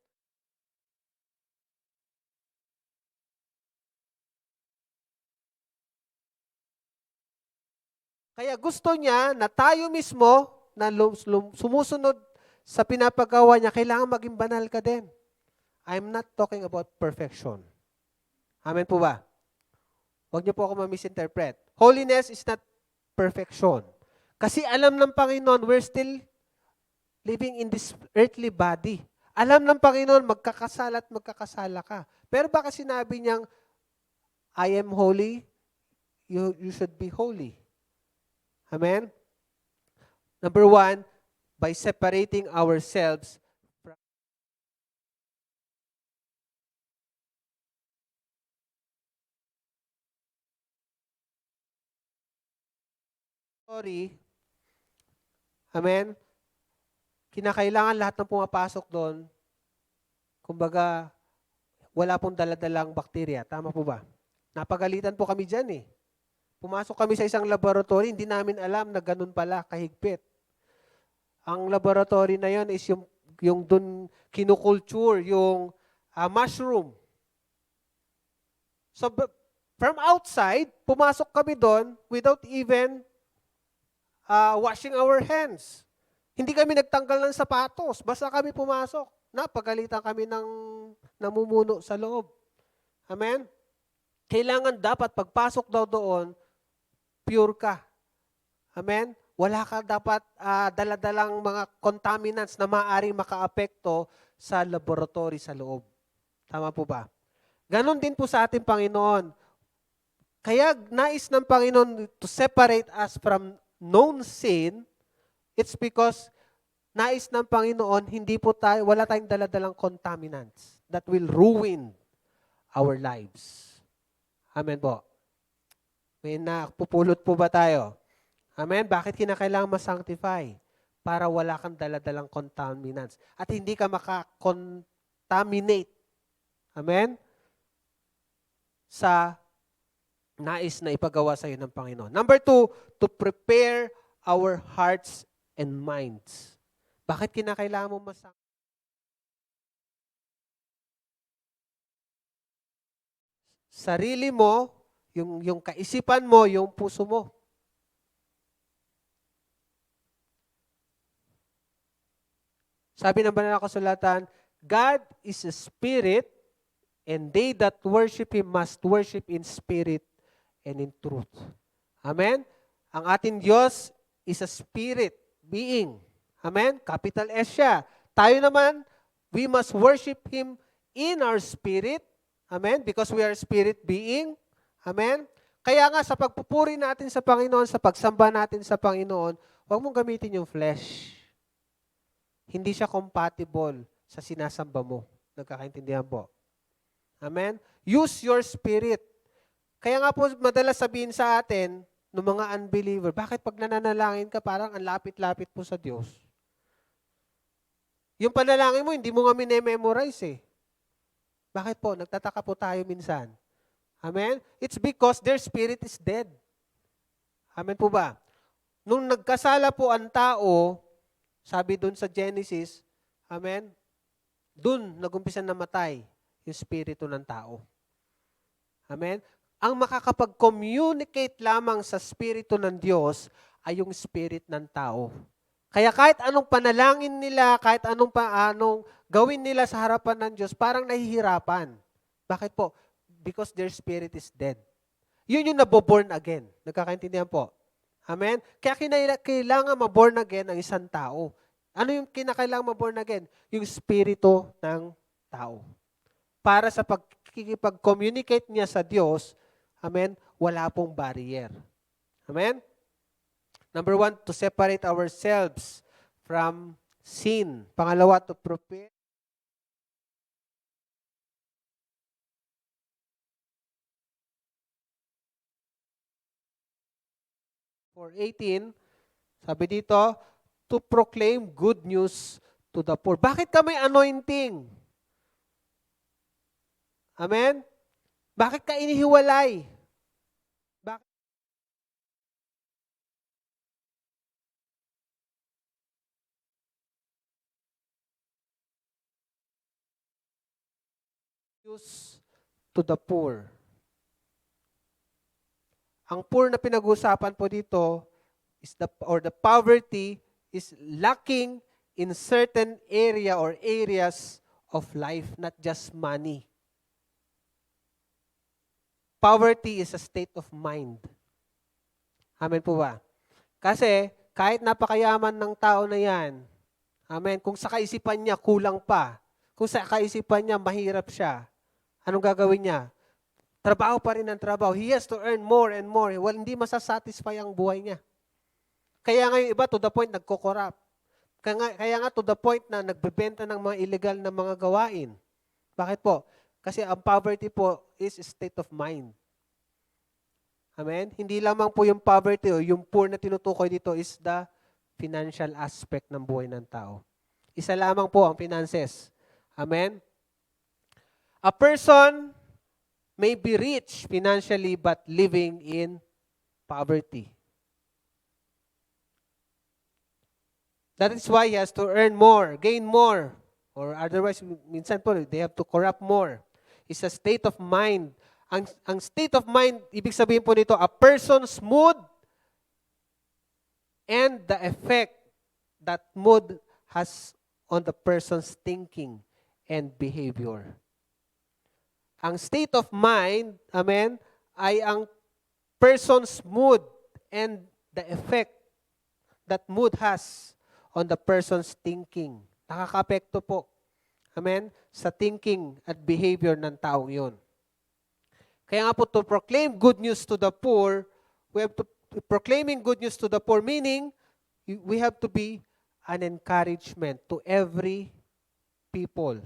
Kaya gusto niya na tayo mismo na sumusunod sa pinapagawa niya, kailangan maging banal ka din. I'm not talking about perfection. Amen po ba? Huwag niyo po ako ma-misinterpret. Holiness is not perfection. Kasi alam ng Panginoon, we're still living in this earthly body. Alam ng Panginoon, magkakasala at magkakasala ka. Pero baka sinabi niyang, I am holy, you should be holy. Amen? Number 1, by separating ourselves from sorry. Amen? Kinakailangan lahat ng pumapasok doon, kumbaga, wala pong daladalang bakterya. Tama po ba? Napagalitan po kami dyan eh. Pumasok kami sa isang laboratory, hindi namin alam na ganun pala, kahigpit. Ang laboratory na yon is yung dun kinukulture, yung mushroom. So, from outside, pumasok kami doon without even washing our hands. Hindi kami nagtanggal ng sapatos, basta kami pumasok. Napagalitan kami ng namumuno sa loob. Amen? Kailangan dapat pagpasok daw doon, pure ka. Amen? Wala ka dapat daladalang mga contaminants na maaaring makaapekto sa laboratory sa loob. Tama po ba? Ganon din po sa ating Panginoon. Kaya nais ng Panginoon to separate us from known sin, it's because nais ng Panginoon, wala tayong daladalang contaminants that will ruin our lives. Amen po. May napupulot po ba tayo? Amen? Bakit kinakailangan ma-sanctify? Para wala kang daladalang contaminants. At hindi ka makakontaminate. Amen? Sa nais na ipagawa sa iyo ng Panginoon. Number 2, to prepare our hearts and minds. Bakit kinakailangan mo sarili mo, yung kaisipan mo, yung puso mo. Sabi ng banal na kasulatan, God is a spirit, and they that worship Him must worship in spirit and in truth. Amen? Ang ating Diyos is a spirit being. Amen? Capital S siya. Tayo naman, we must worship Him in our spirit. Amen? Because we are spirit being. Amen? Kaya nga sa pagpupuri natin sa Panginoon, sa pagsamba natin sa Panginoon, huwag mong gamitin yung flesh. Hindi siya compatible sa sinasamba mo Nagkakaintindihan po. Amen? Use your spirit. Kaya nga po madalas sabihin sa atin, ng mga unbeliever, bakit pag nananalangin ka, parang ang lapit-lapit po sa Diyos? Yung panalangin mo, hindi mo nga minememorize eh. Bakit po? Nagtataka po tayo minsan. Amen? It's because their spirit is dead. Amen po ba? Nung nagkasala po ang tao, sabi dun sa Genesis, amen, dun nagumpisa namatay yung spirito ng tao. Amen? Ang makakapag-communicate lamang sa spirito ng Diyos ay yung spirit ng tao. Kaya kahit anong panalangin nila, kahit anong gawin nila sa harapan ng Diyos, parang nahihirapan. Bakit po? Because their spirit is dead. Yun yung naboborn again. Nagkakaintindihan po? Amen? Kaya kailangan maborn again ang isang tao. Ano yung kinakailangan maborn again? Yung spirito ng tao. Para sa pagkikipag-communicate niya sa Diyos, amen, wala pong barrier. Amen? Number 1, to separate ourselves from sin. Pangalawa, to prepare. For 18, sabi dito, to proclaim good news to the poor. Bakit ka may anointing? Amen? Bakit ka inihiwalay? Bakit? News to the poor. Ang poor na pinag-uusapan po dito is the poverty is lacking in certain area or areas of life, not just money. Poverty is a state of mind. Amen po ba? Kasi kahit napakayaman ng tao na yan, amen, kung sa kaisipan niya kulang pa, kung sa kaisipan niya mahirap siya, anong gagawin niya? Trabaho pa rin ang trabaho. He has to earn more and more. Well, hindi masasatisfy ang buhay niya. Kaya nga yung iba to the point nagko-corrupt. Kaya nga to the point na nagbebenta ng mga illegal na mga gawain. Bakit po? Kasi ang poverty po is a state of mind. Amen? Hindi lamang po yung poverty o yung poor na tinutukoy dito is the financial aspect ng buhay ng tao. Isa lamang po ang finances. Amen? A person may be rich financially but living in poverty. That is why he has to earn more, gain more, or otherwise, minsan po, they have to corrupt more. It's a state of mind. Ang state of mind, ibig sabihin po nito, a person's mood and the effect that mood has on the person's thinking and behavior. Ang state of mind, amen, ay ang person's mood and the effect that mood has on the person's thinking. Nakaka-apekto po, amen, sa thinking at behavior ng taong yun. Kaya nga po, to proclaim good news to the poor, we have to, proclaiming good news to the poor, meaning, we have to be an encouragement to every people.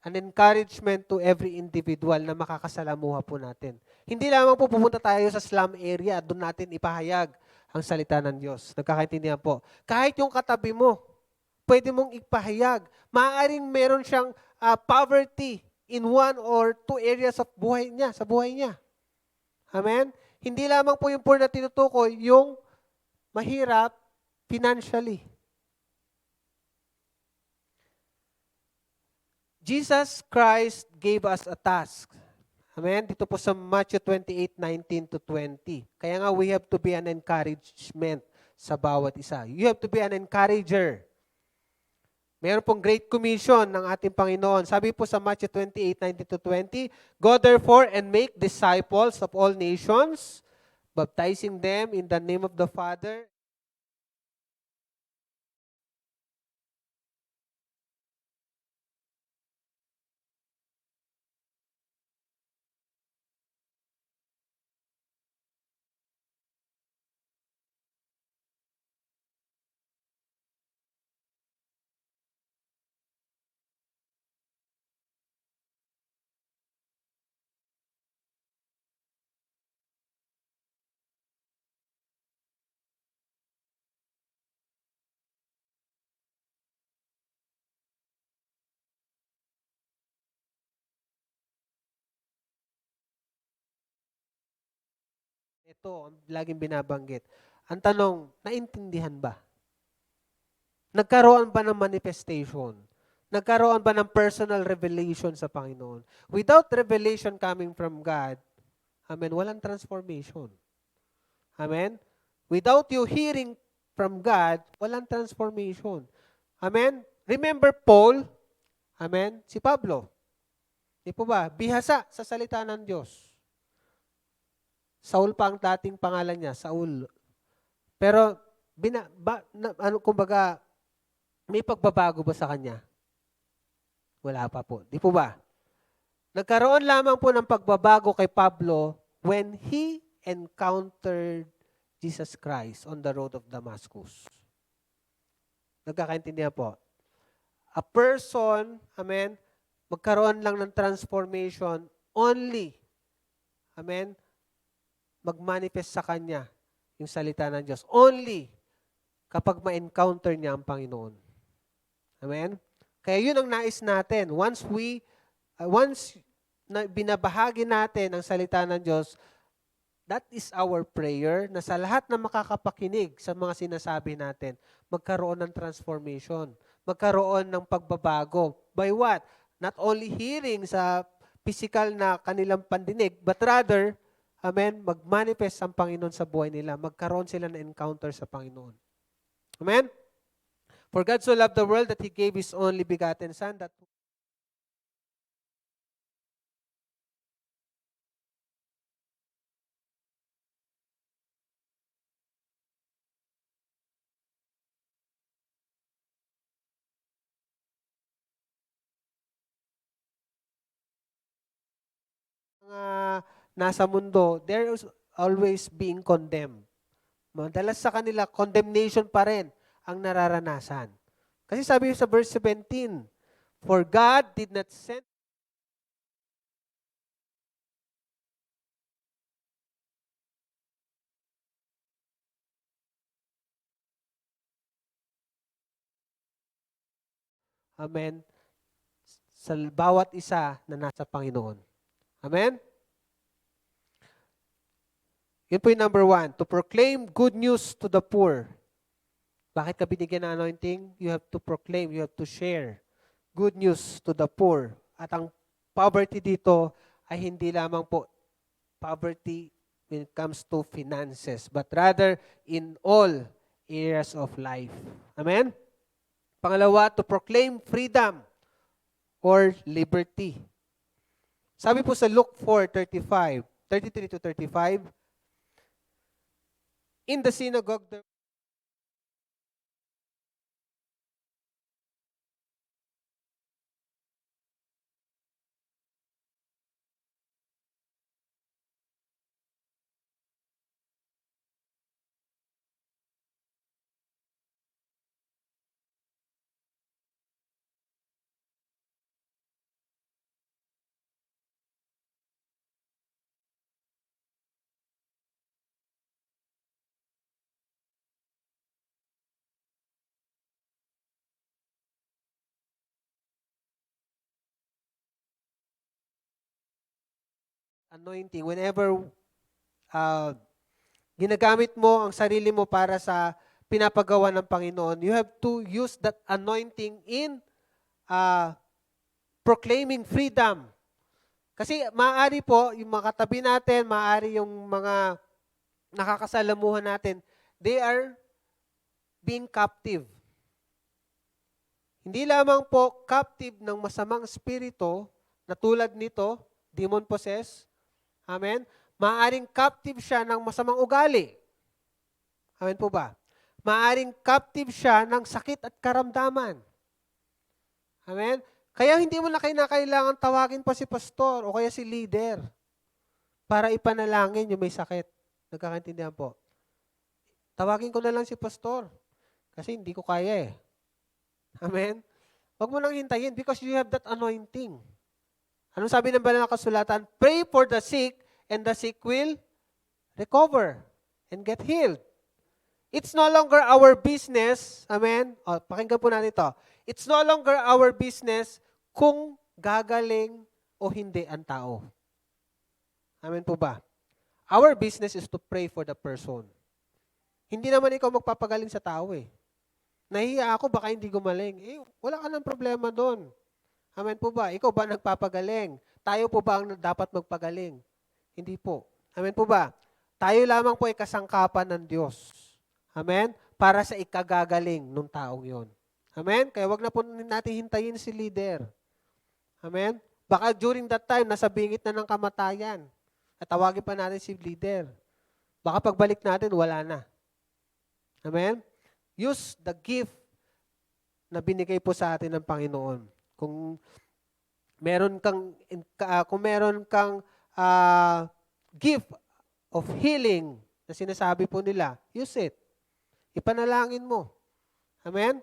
An encouragement to every individual na makakasalamuha po natin. Hindi lamang po pupunta tayo sa slum area at doon natin ipahayag ang salita ng Diyos. Nagkakaintindihan po. Kahit yung katabi mo, pwede mong ipahayag. Maaaring meron siyang poverty in one or two areas of buhay niya, sa buhay niya. Amen? Hindi lamang po yung poor na tinutukoy, yung mahirap financially. Jesus Christ gave us a task. Amen? Dito po sa Matthew 28:19-20. Kaya nga we have to be an encouragement sa bawat isa. You have to be an encourager. Meron pong Great Commission ng ating Panginoon. Sabi po sa Matthew 28:19-20, Go therefore and make disciples of all nations, baptizing them in the name of the Father, ito, ang laging binabanggit. Ang tanong, naintindihan ba? Nagkaroon ba ng manifestation? Nagkaroon ba ng personal revelation sa Panginoon? Without revelation coming from God, amen, walang transformation. Amen? Without you hearing from God, walang transformation. Amen? Remember Paul, amen, si Pablo. Di po ba? Bihasa sa salita ng Diyos. Saul pa ang dating pangalan niya, Saul. Pero, kumbaga, may pagbabago ba sa kanya? Wala pa po. Di po ba? Nagkaroon lamang po ng pagbabago kay Pablo when he encountered Jesus Christ on the road of Damascus. Nagkakaintindihan po. A person, amen, magkaroon lang ng transformation only, amen, mag-manifest sa kanya yung salita ng Diyos. Only kapag ma-encounter niya ang Panginoon. Amen? Kaya yun ang nais natin. Once na binabahagi natin ang salita ng Diyos, that is our prayer na sa lahat na makakapakinig sa mga sinasabi natin, magkaroon ng transformation, magkaroon ng pagbabago. By what? Not only hearing sa physical na kanilang pandinig, but rather, amen, mag-manifest ang Panginoon sa buhay nila. Magkaroon sila ng encounter sa Panginoon. Amen? For God so loved the world that He gave His only begotten Son, that mga nasa mundo, they're always being condemned. Madalas sa kanila, condemnation pa rin ang nararanasan. Kasi sabi sa verse 17, for God did not send Amen, sa bawat isa na nasa Panginoon. Amen? Yun po yung number 1, to proclaim good news to the poor. Bakit ka binigyan ng anointing? You have to proclaim, you have to share good news to the poor. At ang poverty dito ay hindi lamang po poverty when it comes to finances, but rather in all areas of life. Amen? Pangalawa, to proclaim freedom or liberty. Sabi po sa Luke 4:33 to 35, in the synagogue, anointing, whenever ginagamit mo ang sarili mo para sa pinapagawa ng Panginoon, you have to use that anointing in proclaiming freedom. Kasi maaari po, yung mga katabi natin, maaari yung mga nakakasalamuhan natin, they are being captive. Hindi lamang po captive ng masamang espiritu na tulad nito, demon possessed. Amen? Maaring captive siya ng masamang ugali. Amen po ba? Maaring captive siya ng sakit at karamdaman. Amen? Kaya hindi mo na kailangan tawagin pa si pastor o kaya si leader para ipanalangin yung may sakit. Nagkakaintindihan po. Tawagin ko na lang si pastor kasi hindi ko kaya eh. Amen? Huwag mo nang hintayin because you have that anointing. Anong sabi ng banal na kasulatan? Pray for the sick and the sick will recover and get healed. It's no longer our business, amen? O, pakinggan po natin ito. It's no longer our business kung gagaling o hindi ang tao. Amen po ba? Our business is to pray for the person. Hindi naman ikaw magpapagaling sa tao eh. Nahiya ako, baka hindi gumaling. Wala ka ng problema doon. Amen po ba? Ikaw ba nagpapagaling? Tayo po ba ang dapat magpagaling? Hindi po. Amen po ba? Tayo lamang po ay kasangkapan ng Diyos. Amen? Para sa ikagagaling ng taong yon. Amen? Kaya wag na po natin hintayin si leader. Amen? Baka during that time, nasa bingit na ng kamatayan. At tawagin pa natin si leader. Baka pagbalik natin, wala na. Amen? Use the gift na binigay po sa atin ng Panginoon. Kung meron kang gift of healing na sinasabi po nila, use it. Ipanalangin mo. Amen?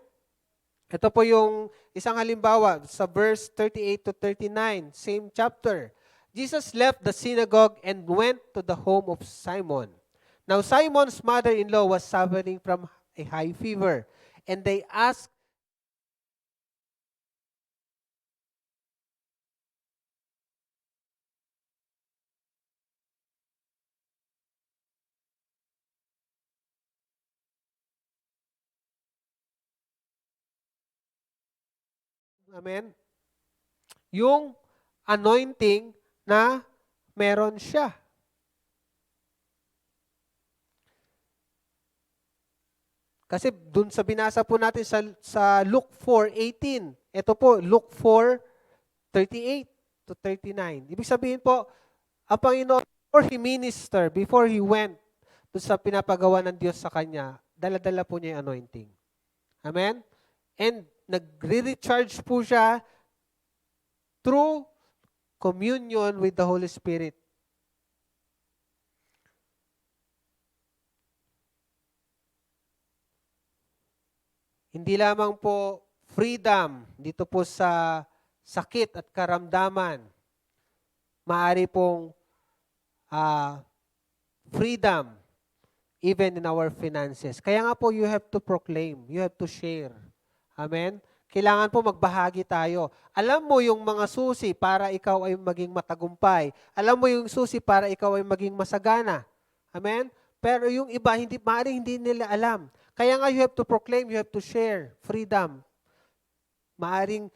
Ito po yung isang halimbawa sa verse 38 to 39, same chapter. Jesus left the synagogue and went to the home of Simon. Now Simon's mother-in-law was suffering from a high fever, and they asked Amen? Yung anointing na meron siya. Kasi dun sa binasa po natin sa Luke 4:18, ito po, Luke 4:38 to 39. Ibig sabihin po, ang Panginoon, before he went dun sa pinapagawa ng Diyos sa kanya, dala-dala po niya yung anointing. Amen? And nagre-recharge po siya through communion with the Holy Spirit. Hindi lamang po freedom dito po sa sakit at karamdaman. Maaari pong freedom even in our finances. Kaya nga po, you have to proclaim, you have to share. Amen? Kailangan po magbahagi tayo. Alam mo yung mga susi para ikaw ay maging matagumpay. Alam mo yung susi para ikaw ay maging masagana. Amen? Pero yung iba, maaaring hindi nila alam. Kaya nga you have to proclaim, you have to share freedom. Maaring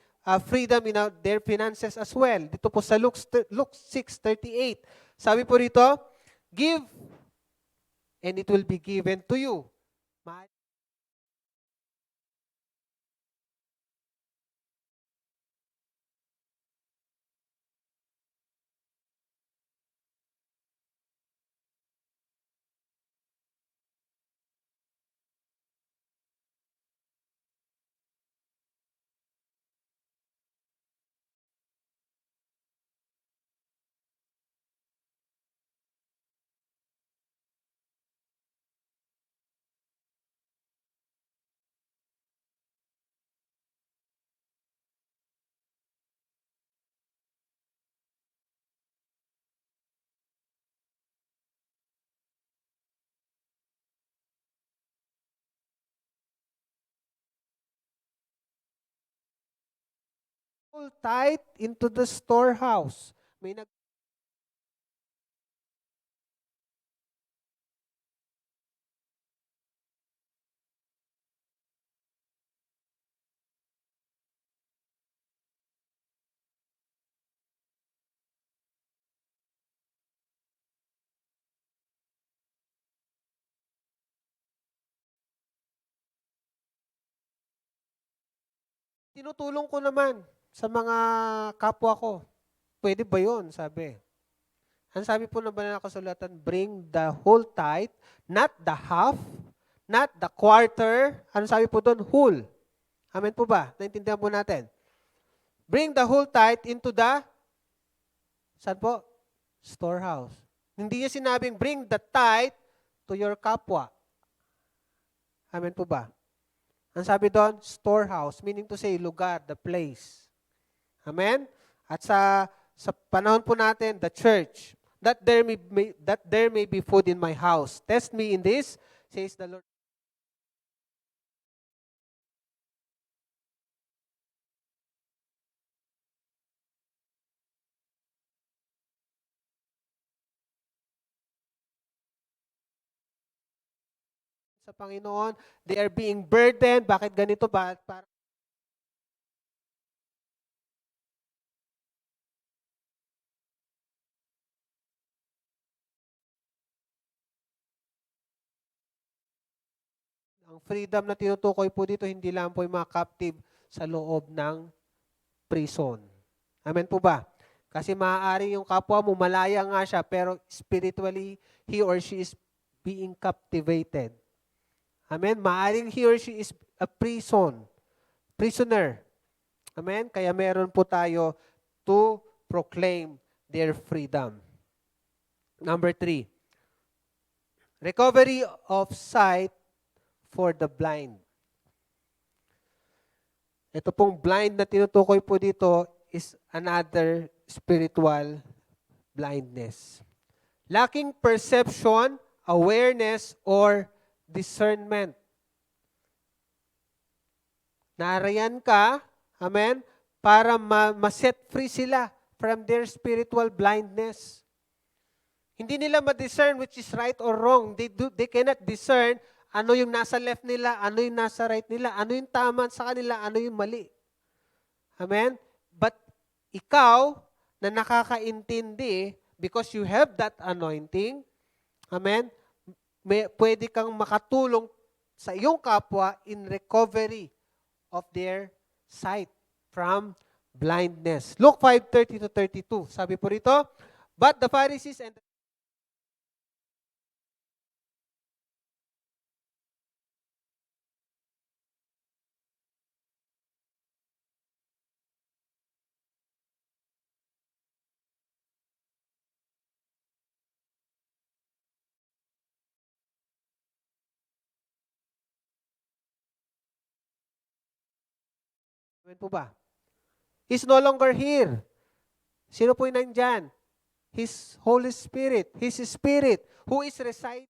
freedom in their finances as well. Dito po sa Luke 6:38. Sabi po rito, give and it will be given to you. Tithe into the storehouse. May tinutulong ko naman sa mga kapwa ko. Pwede ba yun? Sabi. Ang sabi po na banal na kasulatan, bring the whole tithe, not the half, not the quarter. Ano sabi po doon? Whole. Amen po ba? Naintindihan po natin. Bring the whole tithe into the, saan po? Storehouse. Hindi niya sinabing, bring the tithe to your kapwa. Amen po ba? Ang sabi doon, storehouse, meaning to say, lugar, the place. Amen? At sa panahon po natin, the church, that there may be food in my house. Test me in this, says the Lord. sa Panginoon. They are being burdened. Bakit ganito ba? Para ang freedom na tinutukoy po dito, hindi lang po yung mga captive sa loob ng prison. Amen po ba? Kasi maaari yung kapwa mo, malaya nga siya, pero spiritually, he or she is being captivated. Amen? Maaring he or she is a prisoner. Amen? Kaya meron po tayo to proclaim their freedom. Number 3, recovery of sight for the blind. Ito pong blind na tinutukoy po dito is another spiritual blindness. Lacking perception, awareness, or discernment. Narayan ka, amen, para ma-set free sila from their spiritual blindness. Hindi nila ma-discern which is right or wrong. They cannot discern ano yung nasa left nila, ano yung nasa right nila, ano yung tama sa kanila, ano yung mali. Amen? But ikaw na nakakaintindi, because you have that anointing, amen, pwede kang makatulong sa iyong kapwa in recovery of their sight from blindness. Luke 5:30-32. Sabi po rito, but the Pharisees and amen po ba? He's no longer here. Sino po yung nandyan? His Holy Spirit. His Spirit who is residing.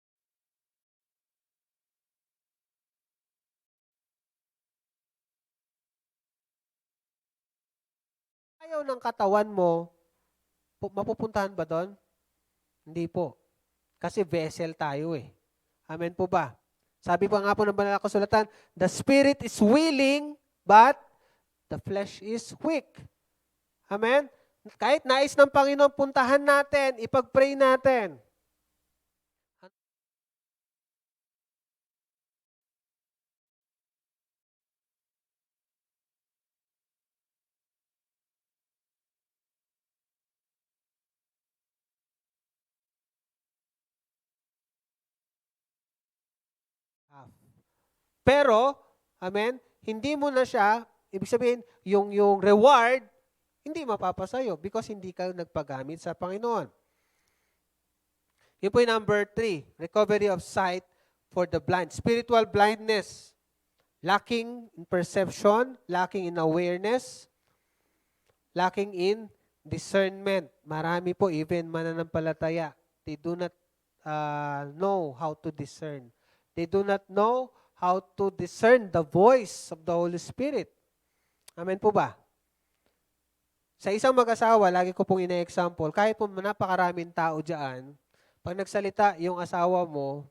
Ayaw ng katawan mo, mapupuntahan ba doon? Hindi po. Kasi vessel tayo eh. Amen po ba? Sabi pa nga po ng banal na kasulatan, the spirit is willing, but the flesh is weak. Amen? Kahit nais ng Panginoon, puntahan natin, ipag-pray natin. Pero, amen, hindi mo na siya, ibig sabihin, yung reward, hindi mapapasayo because hindi ka nagpagamit sa Panginoon. Yun po yung number 3, recovery of sight for the blind. Spiritual blindness, lacking in perception, lacking in awareness, lacking in discernment. Marami po, even mananampalataya, they do not know how to discern. They do not know how to discern the voice of the Holy Spirit. Amen po ba? Sa isang mag-asawa, lagi ko pong ina-example, kahit po napakaraming tao dyan, pag nagsalita yung asawa mo,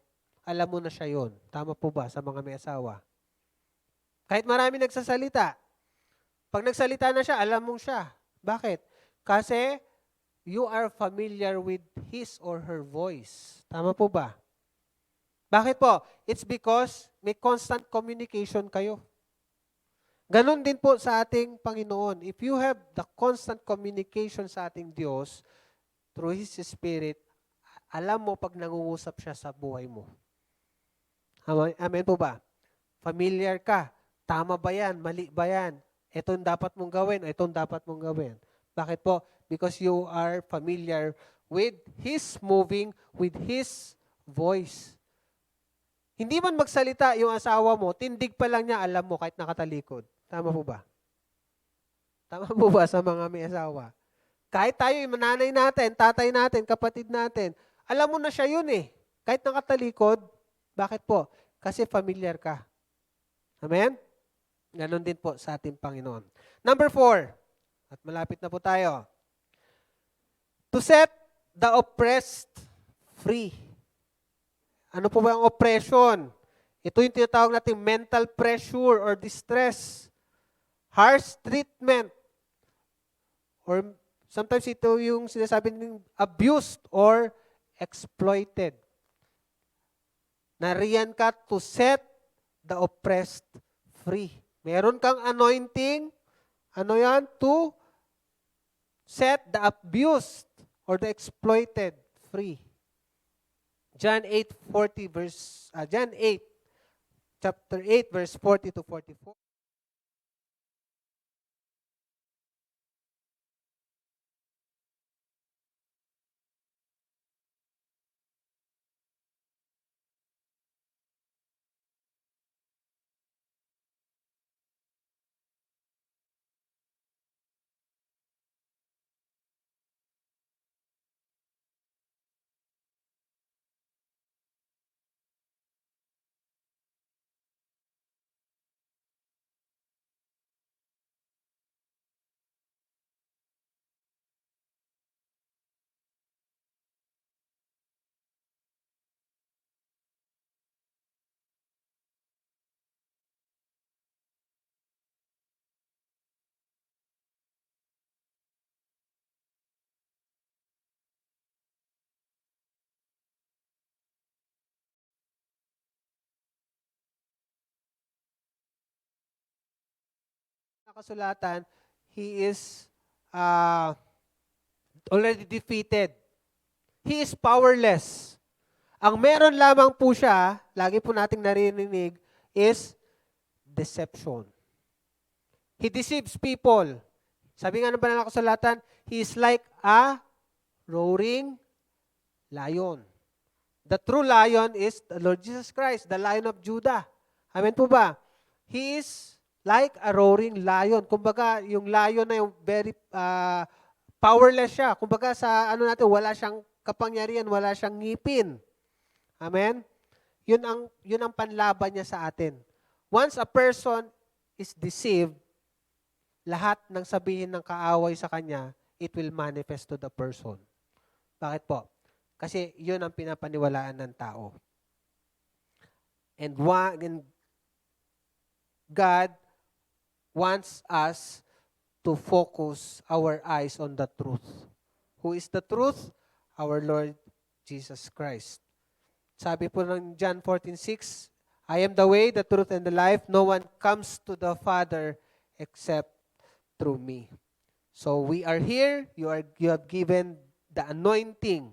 alam mo na siya yun. Tama po ba sa mga may asawa? Kahit marami nagsasalita, pag nagsalita na siya, alam mo siya. Bakit? Kasi you are familiar with his or her voice. Tama po ba? Bakit po? It's because may constant communication kayo. Ganon din po sa ating Panginoon. If you have the constant communication sa ating Diyos through His Spirit, alam mo pag nangungusap siya sa buhay mo. Amen po ba? Familiar ka. Tama ba yan? Mali ba yan? Itong dapat mong gawin, itong dapat mong gawin. Bakit po? Because you are familiar with His moving, with His voice. Hindi man magsalita yung asawa mo, tindig pa lang niya, alam mo kahit nakatalikod. Tama po ba? Tama po ba sa mga may asawa? Kahit tayo, yung nanay natin, tatay natin, kapatid natin, alam mo na siya yun eh. Kahit nakatalikod, bakit po? Kasi familiar ka. Amen? Ganon din po sa ating Panginoon. Number 4, at malapit na po tayo. To set the oppressed free. Ano po ba ang oppression? Ito yung tinatawag natin mental pressure or distress, harsh treatment, or sometimes ito yung sinasabi ng abused or exploited. Nariyan ka to set the oppressed free. Meron kang anointing, ano yan? To set the abused or the exploited free. John 8:40 John 8 chapter 8 verse 40 to 44. Nakasulatan, he is already defeated. He is powerless. Ang meron lamang po siya, lagi po nating narinig, is deception. He deceives people. Sabi nga ng banal na kasulatan, he is like a roaring lion. The true lion is the Lord Jesus Christ, the Lion of Judah. Amen po ba? He is like a roaring lion. Kumbaga, yung lion na yung very powerless siya. Kumbaga sa ano natin, wala siyang kapangyarihan, wala siyang ngipin. Amen? Yun ang panlaban niya sa atin. Once a person is deceived, lahat ng sabihin ng kaaway sa kanya, it will manifest to the person. Bakit po? Kasi yun ang pinapaniwalaan ng tao. And God wants us to focus our eyes on the truth. Who is the truth? Our Lord Jesus Christ. Sabi po ng John 14:6, I am the way, the truth, and the life. No one comes to the Father except through me. So we are here. You have given the anointing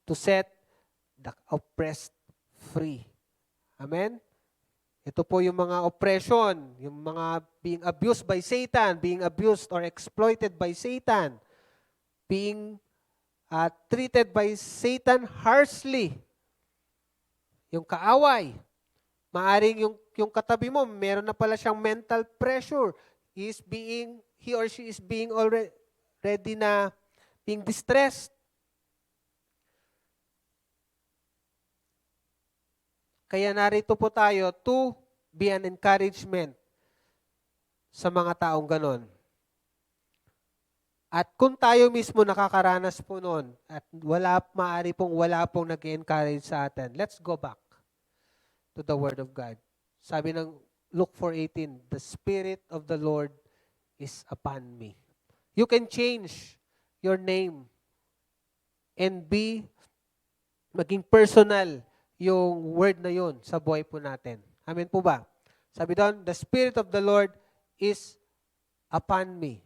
to set the oppressed free. Amen? Ito po yung mga oppression, yung mga being abused by Satan, being abused or exploited by Satan, being treated by Satan harshly. Yung kaaway. Maaring yung katabi mo, meron na pala siyang mental pressure. He or she is being already na being distressed. Kaya narito po tayo to be an encouragement sa mga taong ganon. At kung tayo mismo nakakaranas po noon at maaari pong wala pong nag-encourage sa atin, let's go back to the Word of God. Sabi ng Luke 4:18, the Spirit of the Lord is upon me. You can change your name and maging personal yung word na yun sa buhay po natin. Amen po ba? Sabi doon, the Spirit of the Lord is upon me.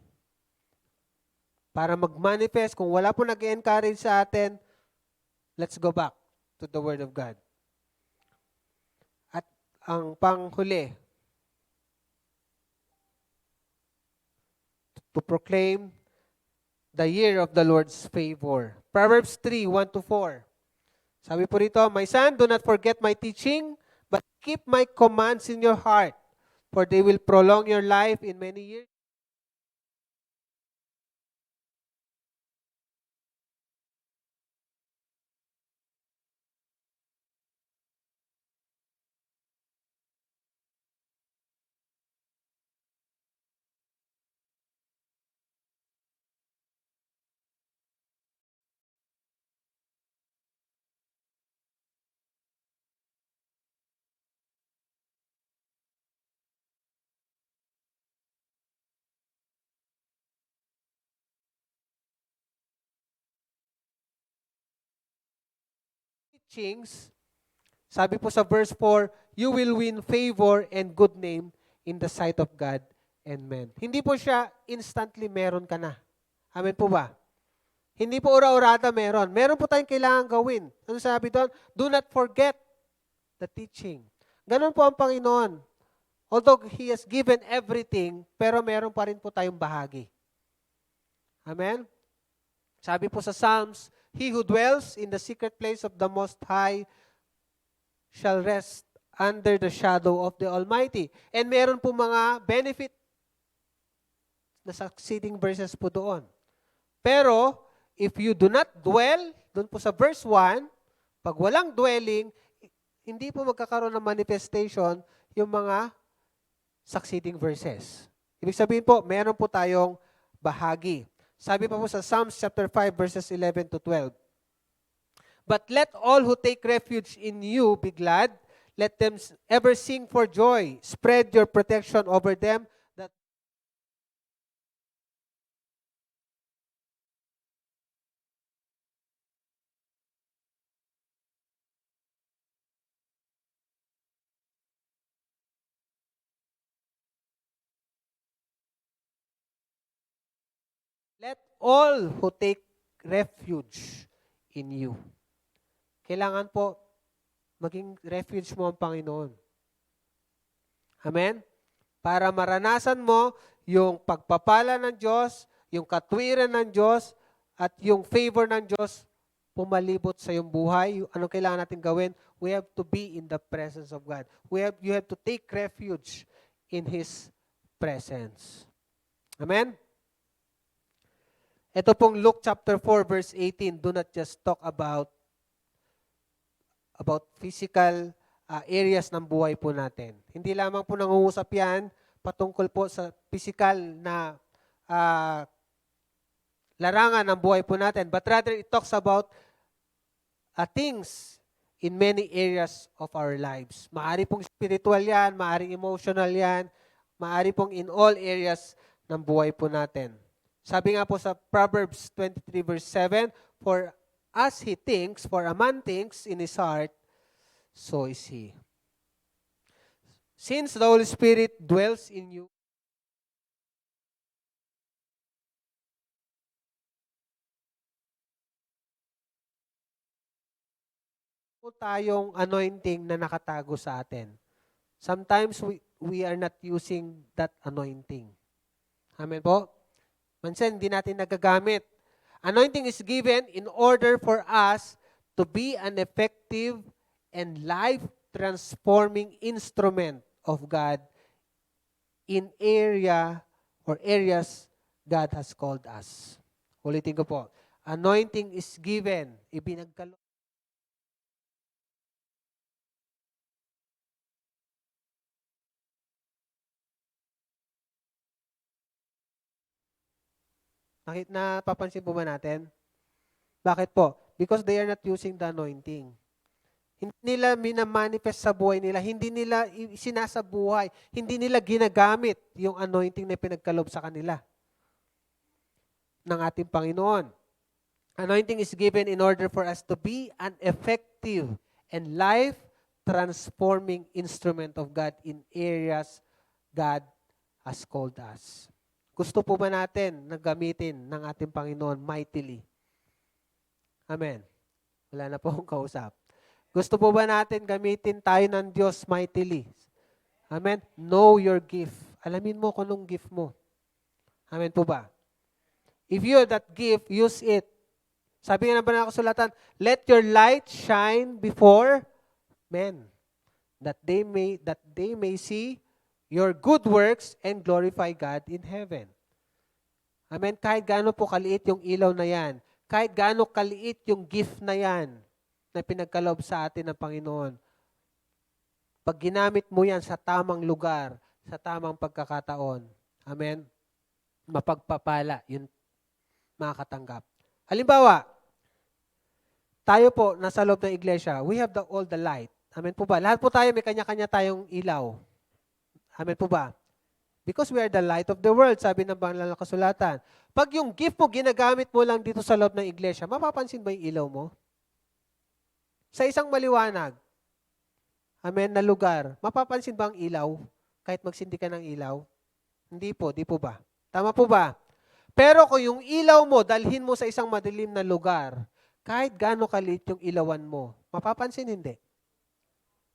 Para mag-manifest, kung wala po nag-encourage sa atin, let's go back to the Word of God. At ang panghuli, to proclaim the year of the Lord's favor. Proverbs 3:1-4. Sabi po rito, my son, do not forget my teaching, but keep my commands in your heart, for they will prolong your life in many years. teachings, sabi po sa verse 4, you will win favor and good name in the sight of God and men. Hindi po siya instantly meron ka na. Amen po ba? Hindi po ura-urata meron. Meron po tayong kailangan gawin. Ano sabi doon? Do not forget the teaching. Ganun po ang Panginoon. Although He has given everything, pero meron pa rin po tayong bahagi. Amen? Sabi po sa Psalms, he who dwells in the secret place of the Most High shall rest under the shadow of the Almighty. And meron po mga benefit na succeeding verses po doon. Pero, if you do not dwell, doon po sa verse 1, pag walang dwelling, hindi po magkakaroon ng manifestation yung mga succeeding verses. Ibig sabihin po, meron po tayong bahagi. Sabi pa po sa Psalms chapter 5 verses 11 to 12. But let all who take refuge in you be glad. Let them ever sing for joy. Spread your protection over them. That let all who take refuge in you. Kailangan po maging refuge mo ang Panginoon. Amen? Para maranasan mo yung pagpapala ng Diyos, yung katwiran ng Diyos, at yung favor ng Diyos pumalibot sa iyong buhay. Anong kailangan natin gawin? We have to be in the presence of God. You have to take refuge in His presence. Amen? Ito pong Luke chapter 4 verse 18, do not just talk about physical areas ng buhay po natin. Hindi lamang po nangungusap yan patungkol po sa physical na larangan ng buhay po natin, but rather it talks about things in many areas of our lives. Maari pong spiritual yan, maaring emotional yan, maari pong in all areas ng buhay po natin. Sabi nga po sa Proverbs 23 verse 7, for as he thinks, for a man thinks in his heart, so is he. Since the Holy Spirit dwells in you, po tayong anointing na nakatago sa atin. Sometimes we are not using that anointing. Amen po? Mansan, hindi natin nagagamit. Anointing is given in order for us to be an effective and life-transforming instrument of God in areas God has called us. Ulitin ko po. Anointing is given, ibinagkaloob. Napapansin po ba natin? Bakit po? Because they are not using the anointing. Hindi nila minamanifest sa buhay nila. Hindi nila sinasabuhay. Hindi nila ginagamit yung anointing na pinagkalob sa kanila ng ating Panginoon. Anointing is given in order for us to be an effective and life-transforming instrument of God in areas God has called us. Gusto po ba natin na gamitin ng ating Panginoon mightily? Amen. Wala na po akong kausap. Gusto po ba natin gamitin tayo ng Diyos mightily? Amen. Know your gift. Alamin mo kung anong gift mo. Amen po ba? If you have that gift, use it. Sabi nga na ba na kasulatan, let your light shine before men, that they may see your good works and glorify God in heaven. Amen? Kahit gaano po kaliit yung ilaw na yan, kahit gaano kaliit yung gift na yan, na pinagkaloob sa atin ng Panginoon, pag ginamit mo yan sa tamang lugar, sa tamang pagkakataon, amen, mapagpapala, yun makakatanggap. Halimbawa, tayo po, nasa loob ng iglesia, we have all the light. Amen po ba? Lahat po tayo, may kanya-kanya tayong ilaw. Amen po ba? Because we are the light of the world, sabi ng banal na kasulatan. Pag yung gift mo, ginagamit mo lang dito sa loob ng iglesia, mapapansin ba yung ilaw mo? sa isang maliwanag, amen, na lugar, mapapansin ba ang ilaw kahit magsindi ka ng ilaw? Hindi po, di po ba? Tama po ba? Pero kung yung ilaw mo, dalhin mo sa isang madilim na lugar, kahit gaano kaliit yung ilawan mo, mapapansin hindi.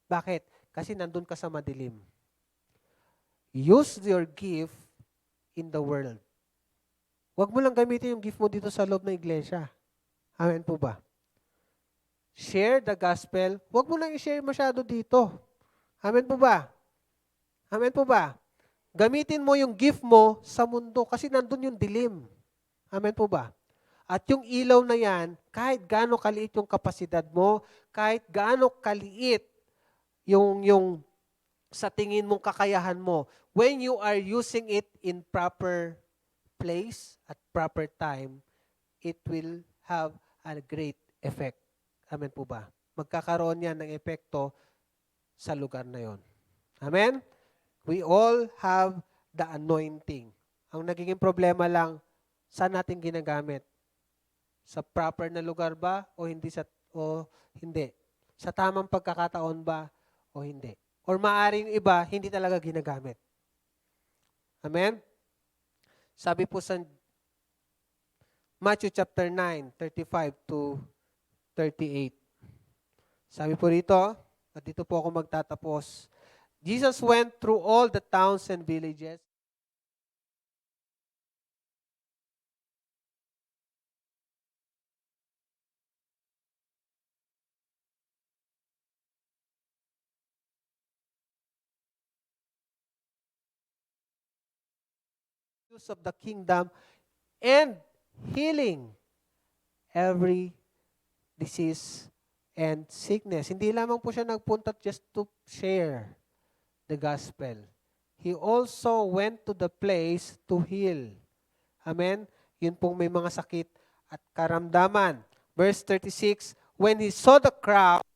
Bakit? Kasi nandun ka sa madilim. Use your gift in the world. Huwag mo lang gamitin yung gift mo dito sa loob ng iglesia. Amen po ba? Share the gospel. Huwag mo lang i-share masyado dito. Amen po ba? Amen po ba? Gamitin mo yung gift mo sa mundo kasi nandun yung dilim. Amen po ba? At yung ilaw na yan, kahit gaano kaliit yung kapasidad mo, kahit gaano kaliit yung sa tingin mong kakayahan mo, when you are using it in proper place at proper time, it will have a great effect. Amen po ba? Magkakaroon yan ng epekto sa lugar na yon. Amen? We all have the anointing. Ang nagiging problema lang, saan natin ginagamit? Sa proper na lugar ba o hindi? Sa tamang pagkakataon ba o hindi? Or maaring iba, hindi talaga ginagamit. Amen? Sabi po sa Matthew chapter 9, 35 to 38. Sabi po rito, at dito po ako magtatapos. Jesus went through all the towns and villages. Of the kingdom and healing every disease and sickness. Hindi lamang po siya nagpunta just to share the gospel. He also went to the place to heal. Amen? Yun pong may mga sakit at karamdaman. Verse 36, when he saw the crowd,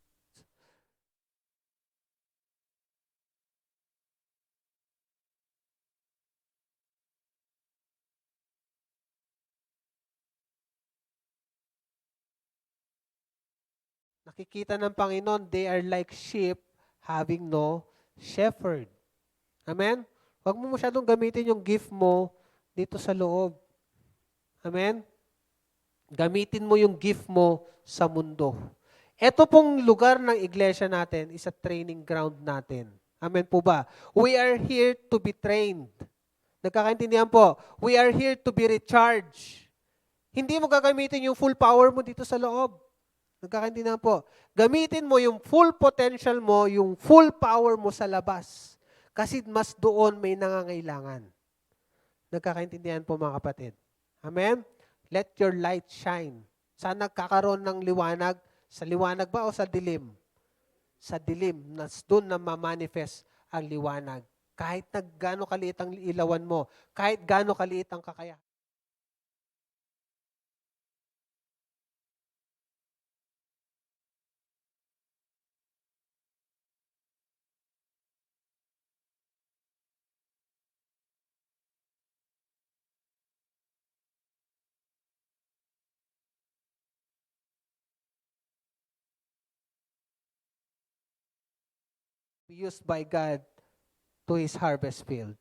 nakikita ng Panginoon, they are like sheep having no shepherd. Amen? Huwag mo masyadong gamitin yung gift mo dito sa loob. Amen? Gamitin mo yung gift mo sa mundo. Ito pong lugar ng iglesia natin is a training ground natin. Amen po ba? We are here to be trained. Nagkakaintindihan po? We are here to be recharged. Hindi mo gagamitin yung full power mo dito sa loob. Nagkakaintindihan po. Gamitin mo yung full potential mo, yung full power mo sa labas. Kasi mas doon may nangangailangan. Nagkakaintindihan po mga kapatid. Amen? Let your light shine. Saan nagkakaroon ng liwanag? Sa liwanag ba o sa dilim? Sa dilim. Doon na ma-manifest ang liwanag. Kahit na gaano kaliit ang ilawan mo, kahit gaano kaliit ang kakayahan. Used by God to His harvest field.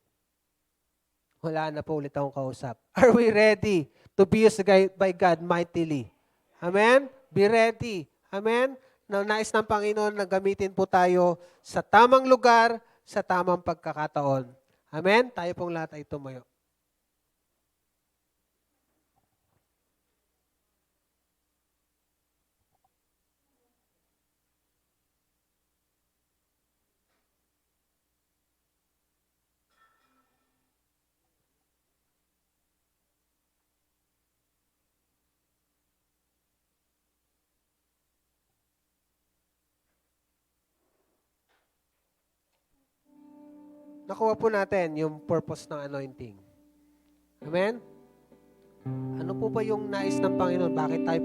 Wala na po ulit akong kausap. Are we ready to be used by God mightily? Amen? Be ready. Amen? Na nais ng Panginoon na gamitin po tayo sa tamang lugar, sa tamang pagkakataon. Amen? Tayo pong lahat ay tumayo. Nakuha po natin yung purpose ng anointing. Amen? Ano po ba yung nais ng Panginoon? Bakit tayo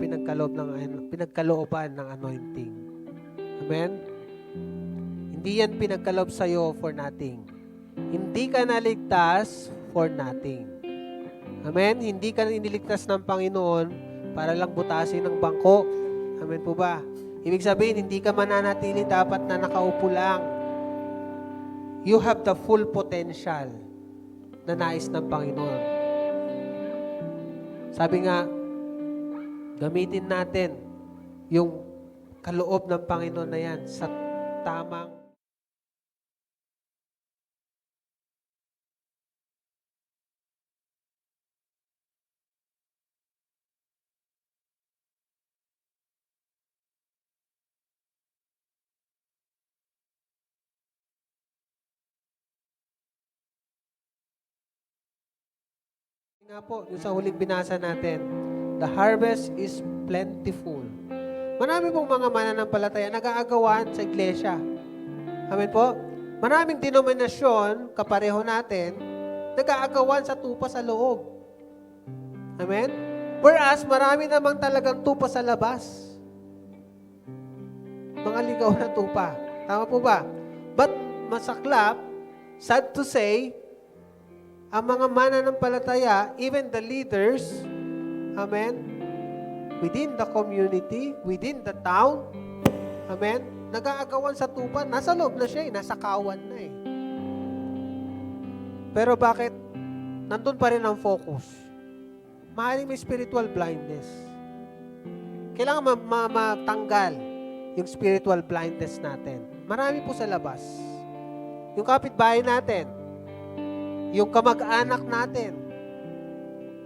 pinagkalooban ng anointing? Amen? Hindi yan pinagkaloob sa'yo for nothing. Hindi ka naligtas for nothing. Amen? Hindi ka iniligtas ng Panginoon para lang butasin ng bangko. Amen po ba? Ibig sabihin, hindi ka mananatili dapat na nakaupo lang. You have the full potential na nais ng Panginoon. Sabi nga, gamitin natin yung kaloob ng Panginoon na yan sa tamang nga po, yung sa huling binasa natin, the harvest is plentiful. Marami pong mga mananampalataya nag-aagawan sa iglesia. Amen po? Maraming denominasyon, kapareho natin, nag-aagawan sa tupa sa loob. Amen? Whereas, marami namang talagang tupa sa labas. Mga ligaw na tupa. Tama po ba? But, masaklap, sad to say, ang mga mananampalataya, even the leaders, amen, within the community, within the town, amen, nag-aagawan sa tupa, nasa loob na siya nasa kawan na Pero bakit? Nandun pa rin ang focus. Maaaring may spiritual blindness. Kailangan matanggal yung spiritual blindness natin. Marami po sa labas. Yung kapitbahay natin, yung kamag-anak natin,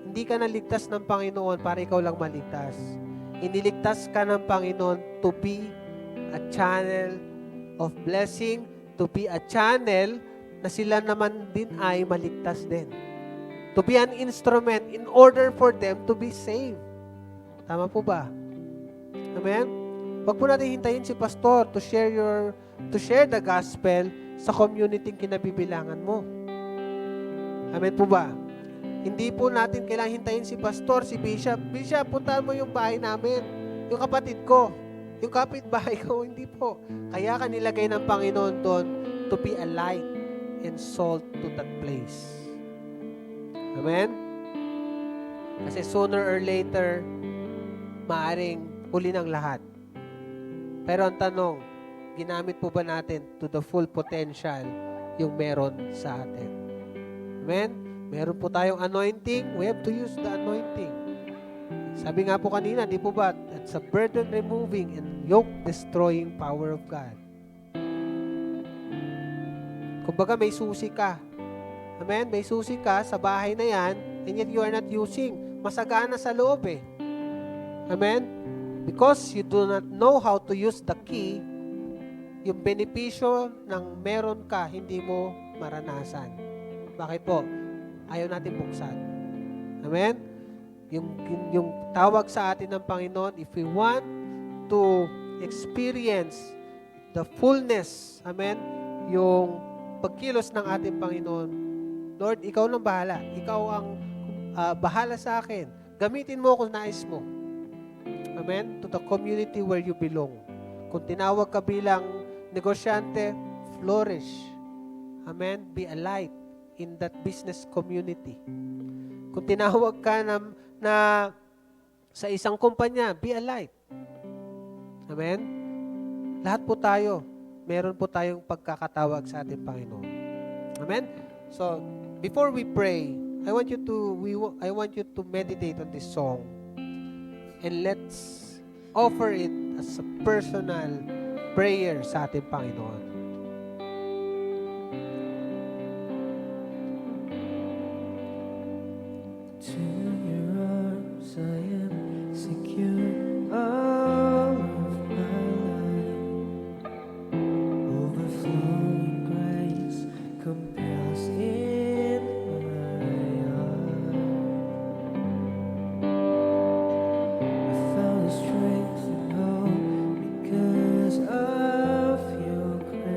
hindi ka naligtas ng Panginoon para ikaw lang maligtas. Iniligtas ka ng Panginoon to be a channel of blessing, to be a channel na sila naman din ay maligtas din. To be an instrument in order for them to be saved. Tama po ba? Amen? Huwag po natin hintayin si pastor to share the gospel sa community kinabibilangan mo. Amen po ba? Hindi po natin kailangang hintayin si pastor, si bishop. Bishop, puntahan mo yung bahay namin. Yung kapatid ko. Yung kapitbahay ko. Hindi po. Kaya ka nilagay ng Panginoon doon to be a light and salt to that place. Amen? Kasi sooner or later, maaring huli ng lahat. Pero ang tanong, ginamit po ba natin to the full potential yung meron sa atin? Amen? Meron po tayong anointing. We have to use the anointing. Sabi nga po kanina, di po ba? It's a burden removing and yoke destroying power of God. Kumbaga may susi ka. Amen? May susi ka sa bahay na yan and yet you are not using. Masagana sa loob eh. Amen? Because you do not know how to use the key, yung benepisyo ng meron ka, hindi mo maranasan. Bakit po? Ayaw natin buksan. Amen? Yung tawag sa atin ng Panginoon, if we want to experience the fullness, amen, yung pagkilos ng ating Panginoon, Lord, ikaw nang bahala. Ikaw ang bahala sa akin. Gamitin mo kung nais mo. Amen? To the community where you belong. Kung tinawag ka bilang negosyante, flourish. Amen? Be a light in that business community. Kung tinawag ka na sa isang kumpanya, be a light. Amen? Lahat po tayo, meron po tayong pagkakatawag sa ating Panginoon. Amen? So, before we pray, I want you to meditate on this song and let's offer it as a personal prayer sa ating Panginoon. To your arms I am secure. All of my life, overflowing grace compels in my heart. I found strength and hope because of your grace.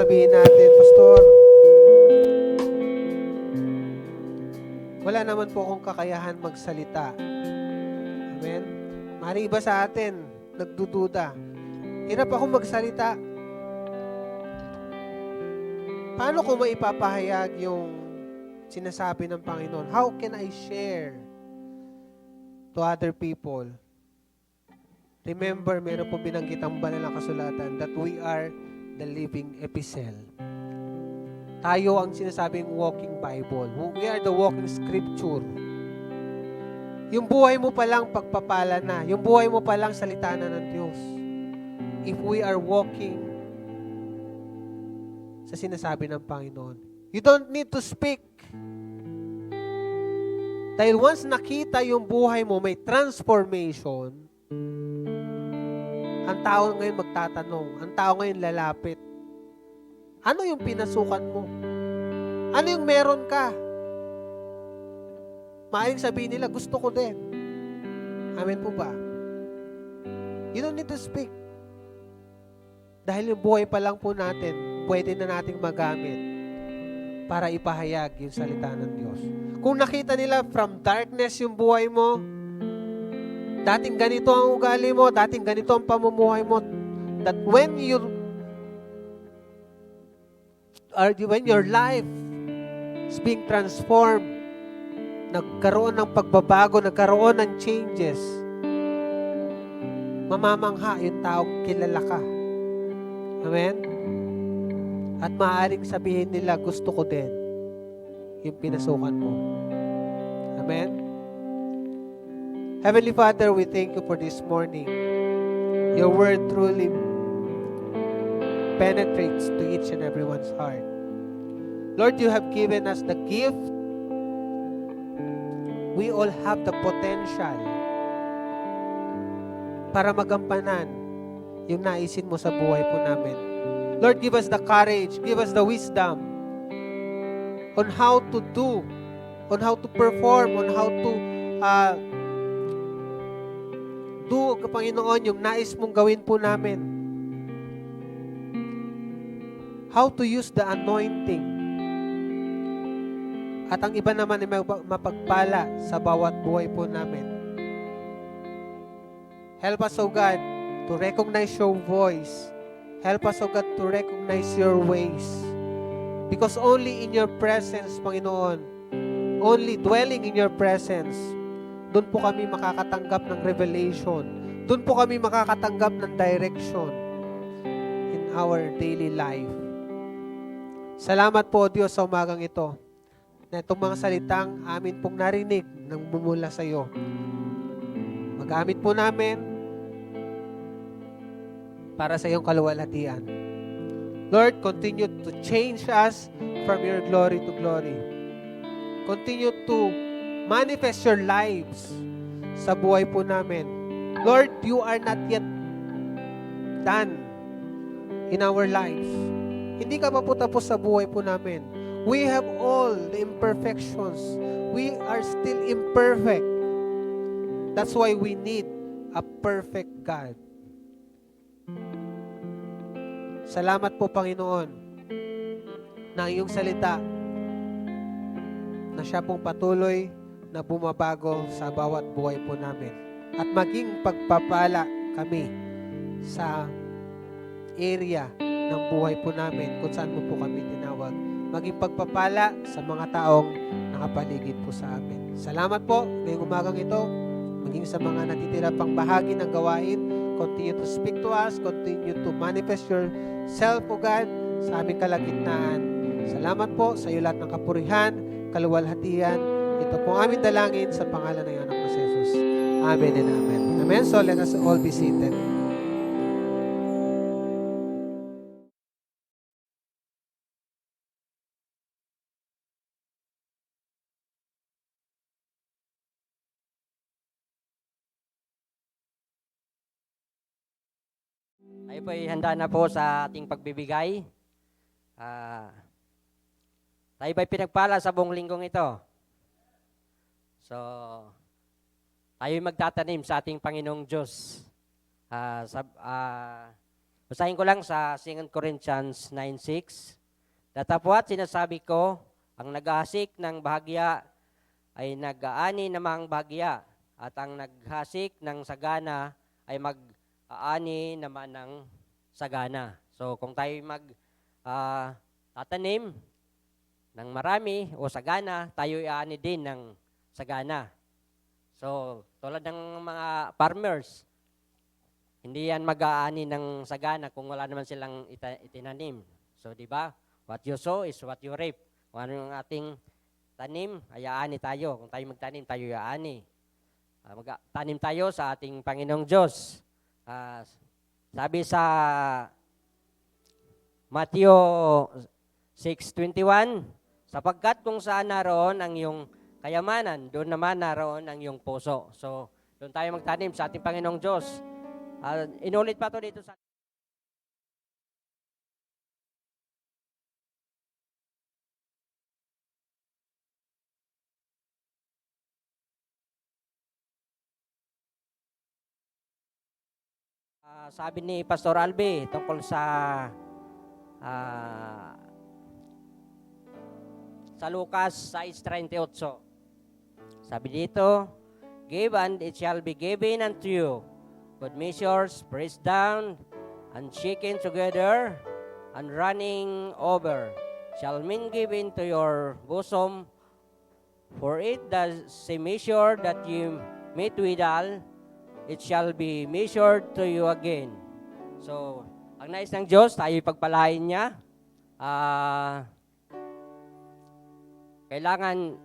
sasabihin natin, Pastor, wala naman po akong kakayahan magsalita. Amen? Maring iba sa atin, nagdududa. Hirap ako magsalita. Paano ko maipapahayag yung sinasabi ng Panginoon? How can I share to other people? Remember, meron po binanggit ang banal na kasulatan that we are the living epistle. Tayo ang sinasabing walking Bible. We are the walking scripture. Yung buhay mo palang pagpapala na. Yung buhay mo palang salita na ng Diyos. If we are walking sa sinasabi ng Panginoon. You don't need to speak. Dahil once nakita yung buhay mo, may transformation, ang tao ngayon magtatanong, ang tao ngayon lalapit. Ano yung pinasukan mo? Ano yung meron ka? Maaring sabihin nila, gusto ko din. Amen po ba? You don't need to speak. Dahil yung buhay pa lang po natin, pwede na nating magamit para ipahayag yung salita ng Diyos. Kung nakita nila from darkness yung buhay mo, dating ganito ang ugali mo, dating ganito ang pamumuhay mo, that when your life is being transformed, nagkaroon ng pagbabago, nagkaroon ng changes, mamamangha yung taong kilala ka. Amen? At maaaring sabihin nila, gusto ko din yung pinasukan mo. Amen? Heavenly Father, we thank you for this morning. Your word truly penetrates to each and everyone's heart. Lord, you have given us the gift. We all have the potential para magampanan yung naisin mo sa buhay po namin. Lord, give us the courage, give us the wisdom on how to do, on how to perform, on how to do, Panginoon, yung nais mong gawin po namin. How to use the anointing. At ang iba naman ay mapagpala sa bawat buhay po namin. Help us, O God, to recognize your voice. Help us, O God, to recognize your ways. Because only in your presence, Panginoon, only dwelling in your presence, doon po kami makakatanggap ng revelation. Doon po kami makakatanggap ng direction in our daily life. Salamat po, Diyos, sa umagang ito, na itong mga salitang amin pong narinig nang mumula sa iyo. Magamit po namin para sa iyong kaluwalhatian. Lord, continue to change us from your glory to glory. Continue to manifest your lives sa buhay po namin. Lord, you are not yet done in our lives. Hindi ka pa po tapos sa buhay po namin. We have all the imperfections. We are still imperfect. That's why we need a perfect God. Salamat po, Panginoon, na iyong salita na siya pong patuloy na bumabago sa bawat buhay po namin. At maging pagpapala kami sa area ng buhay po namin kung saan mo po kami tinawag. Maging pagpapala sa mga taong nakapaligid po sa amin. Salamat po ngayong umagang ito. Maging sa mga natitira pang bahagi ng gawain, continue to speak to us, continue to manifest yourself, O God, sa aming kalagitnaan. Salamat po sa iyo lahat ng kapurihan, kaluwalhatian. Ito po aming dalangin sa pangalan ng anak na si Jesus. Amen and amen. Amen. So let us all be seated. Tayo po ay handa na po sa ating pagbibigay. Tayo ba pinagpala sa buong linggong ito? So, tayo magtatanim sa ating Panginoong Diyos. Basahin ko lang sa 2 Corinthians 9:6. Datapwat sinasabi ko, ang naghasik ng bahagya ay nag-aani namang bahagya, at ang naghasik ng sagana ay mag-aani naman ng sagana. So kung tayo tatanim ng marami o sagana, tayo iaani din ng sagana. So tulad ng mga farmers, hindi yan mag-aani ng sagana kung wala naman silang itinanim. So di ba? What you sow is what you reap. Kung ano yung ating tanim, ay aani tayo. Kung tayo magtanim, tayo aani. Tanim tayo sa ating Panginoong Diyos. Sabi sa Matthew 6:21, sapagkat kung saan naroon ang iyong kayamanan, doon naman naroon ang iyong puso. So, doon tayo magtanim sa ating Panginoong Diyos. Inulit pa to dito sa sabi ni Pastor Albi tungkol sa Lucas 6:38. Sabi dito, give and it shall be given unto you. Good measures, pressed down, and shaken together, and running over, shall men give into your bosom. For it the same measure that you meet withal, it shall be measured to you again. So, ang nais ng Diyos, tayo pagpalain niya. Kailangan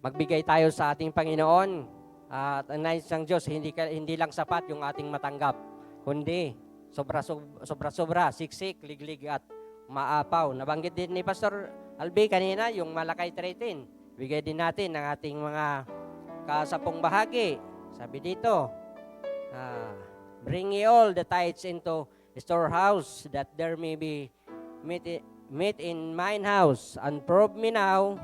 magbigay tayo sa ating Panginoon. At ang nais ng Diyos, hindi lang sapat yung ating matanggap, kundi sobra-sobra, siksik, liglig at maapaw. Nabanggit din ni Pastor Albi kanina, yung Malakay 3:10. Bigay din natin ng ating mga kasapong bahagi. Sabi dito, bring ye all the tithes into the storehouse, that there may be meat in mine house, and prove me now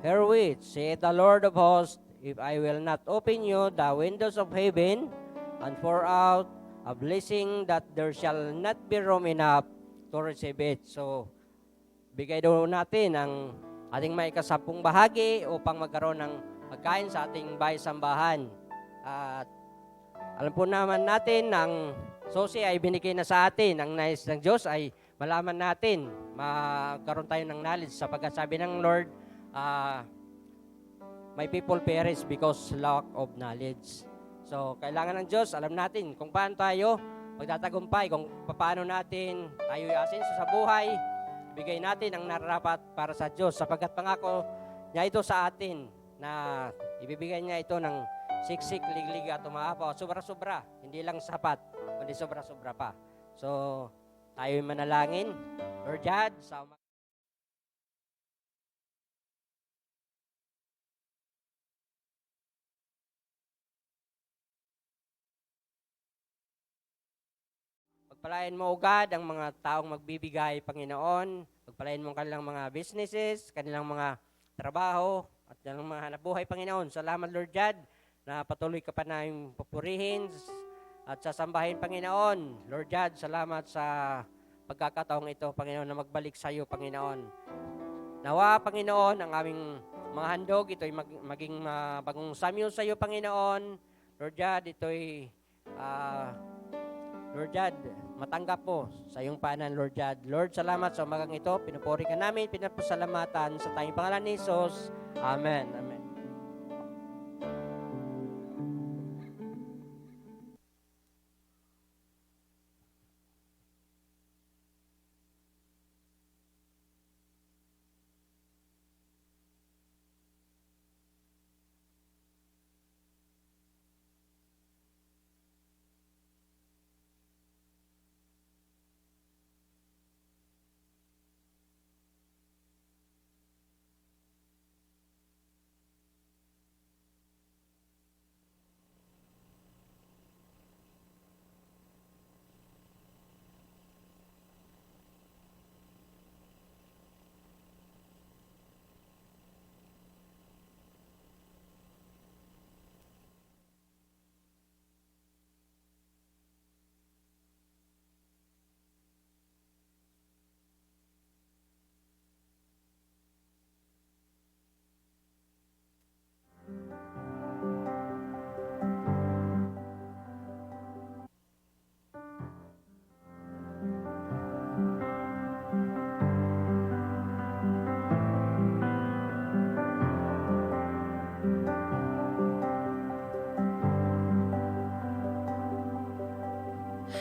herewith, saith the Lord of hosts, if I will not open you the windows of heaven, and pour out a blessing that there shall not be room enough to receive it. So, bigay doon natin ang ating may kasampung bahagi upang magkaroon ng pagkain sa ating bahay-sambahan. At alam po naman natin, ang susi ay binigay na sa atin. Ang nais ng Diyos ay malaman natin, magkaroon tayo ng knowledge, sapagkat sabi ng Lord, my people perish because lack of knowledge. So, kailangan ng Diyos, alam natin kung paano tayo magtatagumpay, kung paano natin tayo iasenso sa buhay, bigay natin ang nararapat para sa Diyos, sapagkat pangako niya ito sa atin na ibibigay niya ito ng siksik, liglig at umaapaw, sobra-sobra, hindi lang sapat, kundi sobra-sobra pa. So, tayo manalangin. Lord God, sa pagpalain mo, O God, ang mga taong magbibigay, Panginoon. Pagpalain mo ang kanilang mga businesses, kanilang mga trabaho, at kanilang mga hanapbuhay, Panginoon. Salamat, Lord God, na patuloy ka pa namin papurihin at sasambahin, Panginoon. Lord God, salamat sa pagkakataong ito, Panginoon, na magbalik sa iyo, Panginoon. Nawa, Panginoon, ang aming mga handog, ito'y maging bagong samyo sa iyo, Panginoon. Lord God, ito'y Lord God, matanggap po sa iyong panan, Lord God. Lord, salamat sa umagang ito. Pinupuri ka namin, pinapasalamatan sa tayong pangalan ni Jesus. Amen. Amen.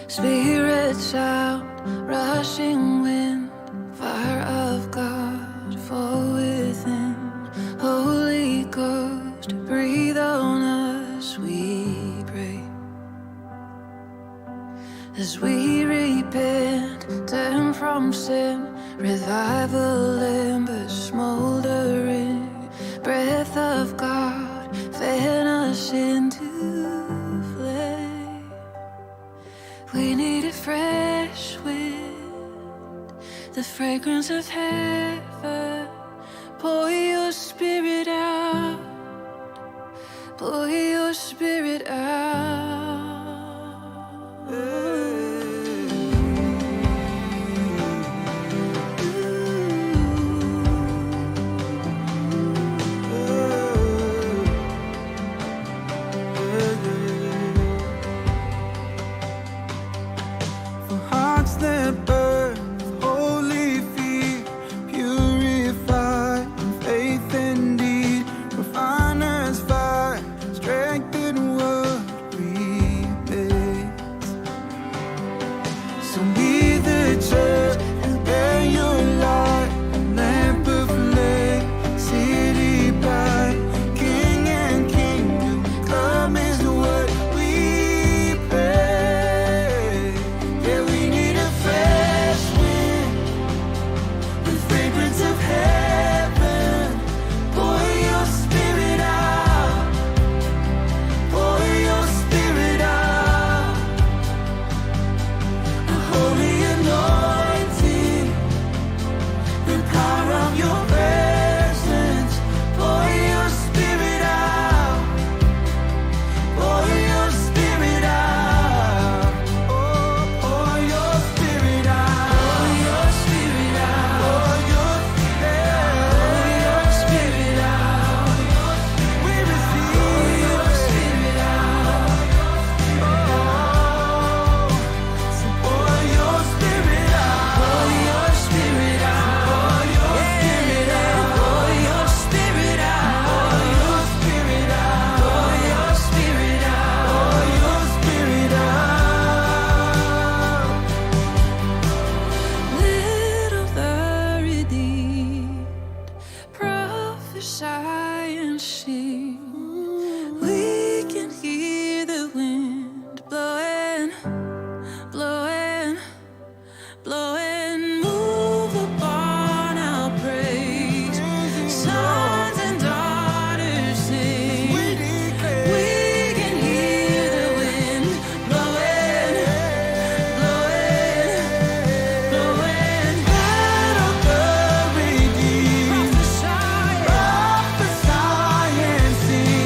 Spirits out, rushing wind, fire of God, fall within. Holy Ghost, breathe on us, we pray. As we repent, turn from sin, revival embers smoldering, breath of God, fan us into flame. We need a fresh wind, the fragrance of heaven. Pour your spirit out, pour your spirit out. For hearts that burn, holy fear, purify in faith and deed, refine us fire, strengthen what remains. So be the church and bear your light, a lamp of flame, city bright, King and kingdom come is what we pray. Yeah, we need a fresh wind, the fragrance of heaven. Pour your spirit out, pour your spirit out. A holy anointing, the power of your presence. Pour your spirit out, pour your spirit out. Oh, pour your spirit out, pour your spirit out, pour your spirit out. We receive your spirit out. Oh, so pour your spirit out, pour your spirit out, pour your spirit out, pour your spirit out, pour your spirit out, pour your spirit out, pour your spirit out. Little the redeemed, prophesy and sing. We can hear the wind blowing, blowing, blowing. Move upon our praise. Sons and daughters sing. We can hear the wind blowing, blowing, blowing. Let of the redeemed, prophesy and sing.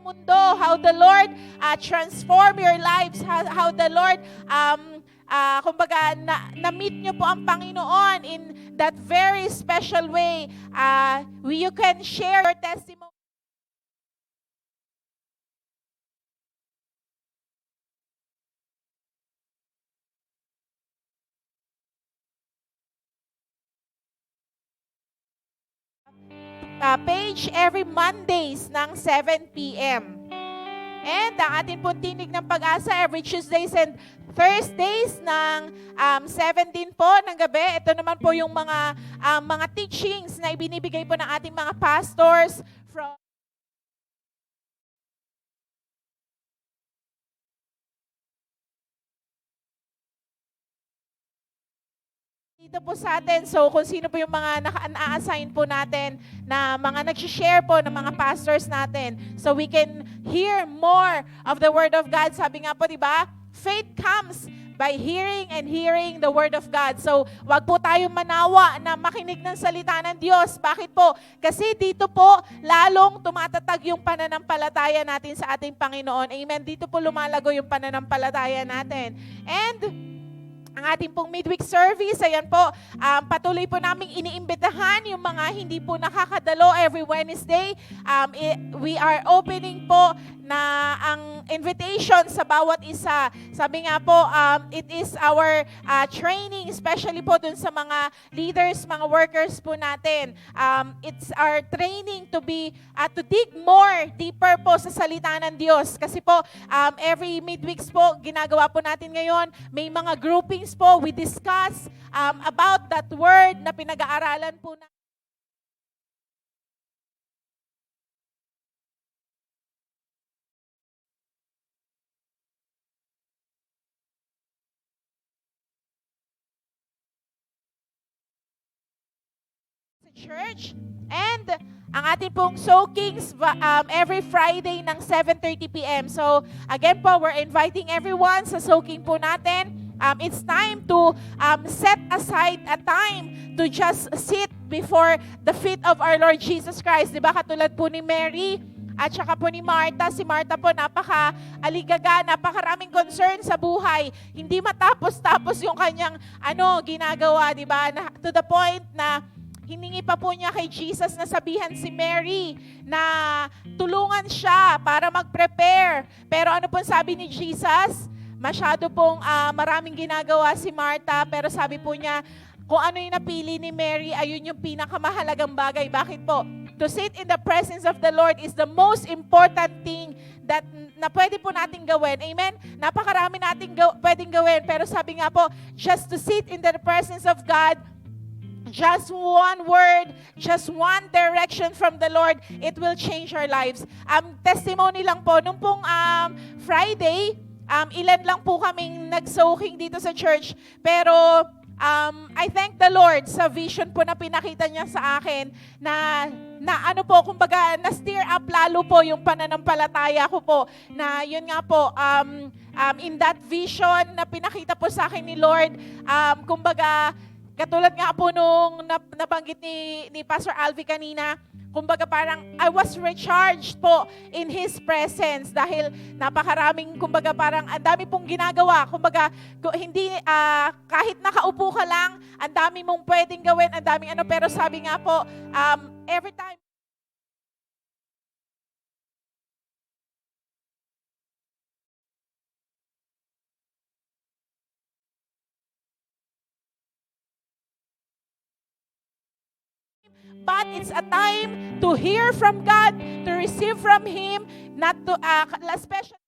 mundo, how the Lord transform your lives, how the Lord kumbaga, na-meet nyo po ang Panginoon in that very special way. You can share your testimony. Page every Mondays ng 7 p.m. And ang ating pong tinig ng pag-asa every Tuesdays and Thursdays ng 7 din po ng gabi. Ito naman po yung mga teachings na ibinibigay po ng ating mga pastors from dito po sa atin. So kung sino po yung mga naka-assign po natin na mga nag-share po ng mga pastors natin. So we can hear more of the Word of God. Sabi nga po, di ba? Faith comes by hearing and hearing the Word of God. So wag po tayong manawa na makinig ng salita ng Diyos. Bakit po? Kasi dito po lalong tumatatag yung pananampalataya natin sa ating Panginoon. Amen. Dito po lumalago yung pananampalataya natin. And ang ating pong midweek service, ayan po, patuloy po naming iniimbitahan yung mga hindi po nakakadalo every Wednesday. We are opening po na ang invitation sa bawat isa. Sabi nga po, it is our training, especially po dun sa mga leaders, mga workers po natin. It's our training to dig more, deeper po sa salita ng Diyos. Kasi po, every midweeks po, ginagawa po natin ngayon, may mga groupings po, we discuss about that word na pinag-aaralan po natin. Church. And ang ating pong soakings every Friday ng 7:30 p.m. So again po, we're inviting everyone sa soaking po natin. It's time to set aside a time to just sit before the feet of our Lord Jesus Christ. Diba katulad po ni Mary at saka po ni Martha. Si Martha po napaka-aligaga, napakaraming concern sa buhay. Hindi matapos-tapos yung kanyang ginagawa, diba? To the point na hiningi pa po niya kay Jesus na sabihan si Mary na tulungan siya para mag-prepare. Pero ano pong sabi ni Jesus? Masyado pong maraming ginagawa si Martha, pero sabi po niya, kung ano yung napili ni Mary, ayun yung pinakamahalagang bagay. Bakit po? To sit in the presence of the Lord is the most important thing na pwede po nating gawin. Amen? Napakarami nating pwedeng gawin. Pero sabi nga po, just to sit in the presence of God, just one word, just one direction from the Lord, it will change our lives. Testimony lang po, nung pong Friday, ilan lang po kaming nag-soaking dito sa church, pero I thank the Lord sa vision po na pinakita niya sa akin na kumbaga, na-stir up lalo po yung pananampalataya ko po, na yun nga po, in that vision na pinakita po sa akin ni Lord, kumbaga, katulad nga po nung nabanggit ni Pastor Alvi kanina, kumbaga parang I was recharged po in His presence dahil napakaraming, kumbaga parang ang dami pong ginagawa. Kumbaga hindi, kahit nakaupo ka lang, ang dami mong pwedeng gawin, ang daming pero sabi nga po, every time but it's a time to hear from God, to receive from Him, not to, especially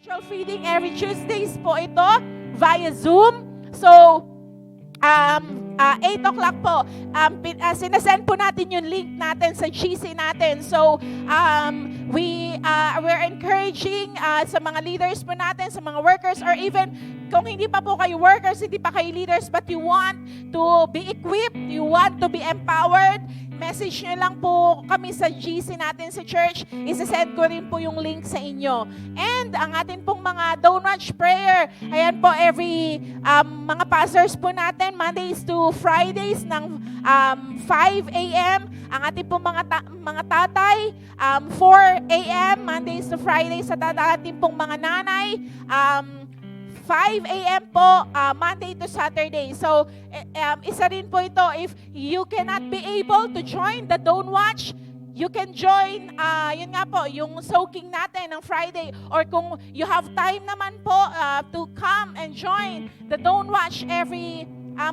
spiritual feeding every Tuesdays po ito via Zoom. So, 8 o'clock po, sinasend po natin yung link natin sa GC natin. So, we're encouraging sa mga leaders po natin, sa mga workers, or even kung hindi pa po kayo workers, hindi pa kayo leaders, but you want to be equipped, you want to be empowered, message nyo lang po kami sa GC natin sa church. Isasend ko rin po yung link sa inyo. And ang atin pong mga Don't Watch Prayer, ayan po, every mga pastors po natin, Mondays to Fridays ng 5 a.m. Ang ating pong mga tatay, 4 a.m. Mondays to Fridays sa ating pong mga nanay, 5 a.m. po, Monday to Saturday. So, isa rin po ito, if you cannot be able to join the Don't Watch, you can join, yun nga po, yung soaking natin ng Friday. Or kung you have time naman po to come and join the Don't Watch every,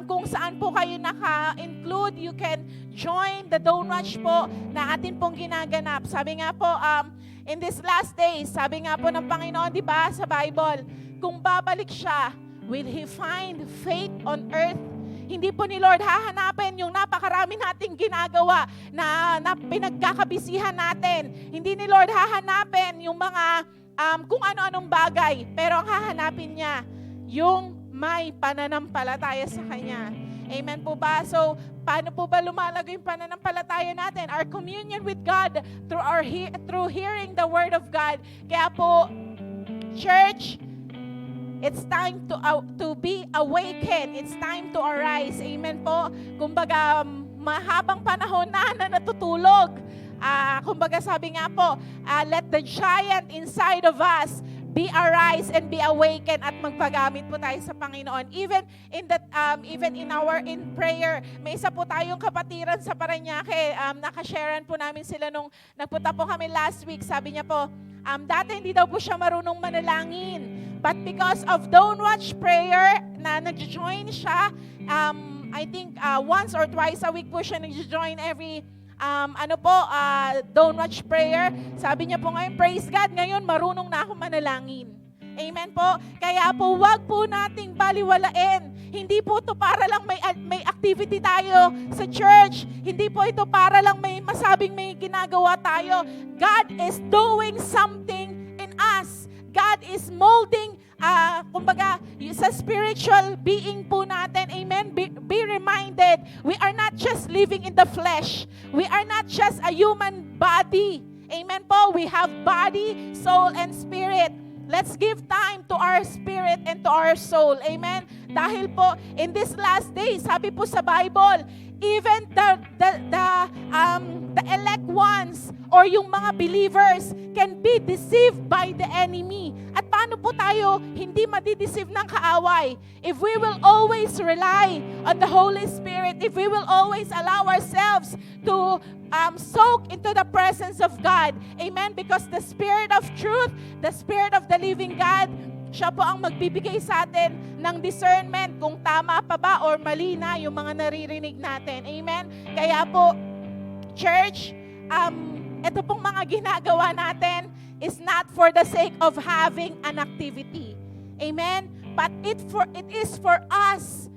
kung saan po kayo naka-include, you can join the Don't Watch po na atin pong ginaganap. Sabi nga po, in this last days, sabi nga po ng Panginoon, di ba, sa Bible, kung babalik siya, will He find faith on earth? Hindi po ni Lord hahanapin yung napakarami nating ginagawa na pinagkakabisihan natin. Hindi ni Lord hahanapin yung mga kung ano-anong bagay. Pero ang hahanapin niya, yung may pananampalataya sa Kanya. Amen po ba? So, paano po ba lumalago yung pananampalataya natin? Our communion with God through hearing the Word of God. Kaya po, church, it's time to be awakened. It's time to arise. Amen po. Kumbaga, mahabang panahon na natutulog. Kumbaga sabi nga po, let the giant inside of us be arise and be awakened at magpagamit po tayo sa Panginoon. Even in prayer, may isa po tayong kapatiran sa Parañaque. Nakasharean po namin sila nung nagpunta po kami last week. Sabi niya po, dati hindi daw po siya marunong manalangin. But because of Don't Watch Prayer, na nag-join siya, I think once or twice a week po siya nag-join every, Don't Watch Prayer. Sabi niya po ngayon, praise God, ngayon marunong na ako manalangin. Amen po? Kaya po, wag po nating baliwalain. Hindi po ito para lang may activity tayo sa church. Hindi po ito para lang may masabing may ginagawa tayo. God is doing something in us. God is molding, kumbaga, sa spiritual being po natin. Amen? Be reminded, we are not just living in the flesh. We are not just a human body. Amen po? We have body, soul, and spirit. Let's give time to our spirit and to our soul. Amen? Dahil po, in this last days, sabi po sa Bible, even the elect ones or yung mga believers can be deceived by the enemy. At paano po tayo hindi madideceive ng kaaway? If we will always rely on the Holy Spirit, if we will always allow ourselves to soak into the presence of God. Amen? Because the Spirit of truth, the Spirit of the living God, siya po ang magbibigay sa atin ng discernment kung tama pa ba or mali na yung mga naririnig natin. Amen? Kaya po, church, ito pong mga ginagawa natin is not for the sake of having an activity. Amen? But it is for us.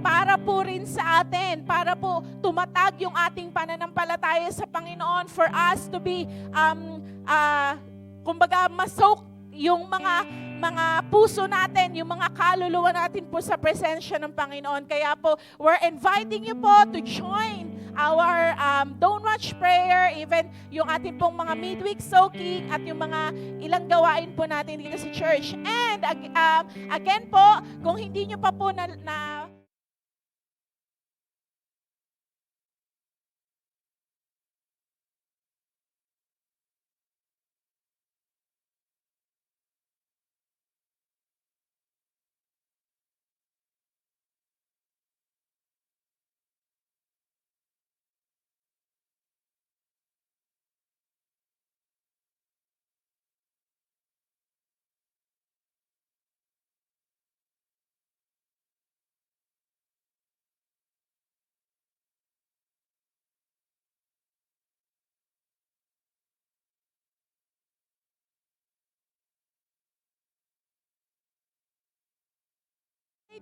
Para po rin sa atin, para po tumatag yung ating pananampalataya sa Panginoon, for us to be, kumbaga, masoak yung mga puso natin, yung mga kaluluwa natin po sa presensya ng Panginoon. Kaya po, we're inviting you po to join our Don't Watch Prayer, even yung ating pong mga midweek soaking at yung mga ilang gawain po natin dito sa church. And again po, kung hindi nyo pa po na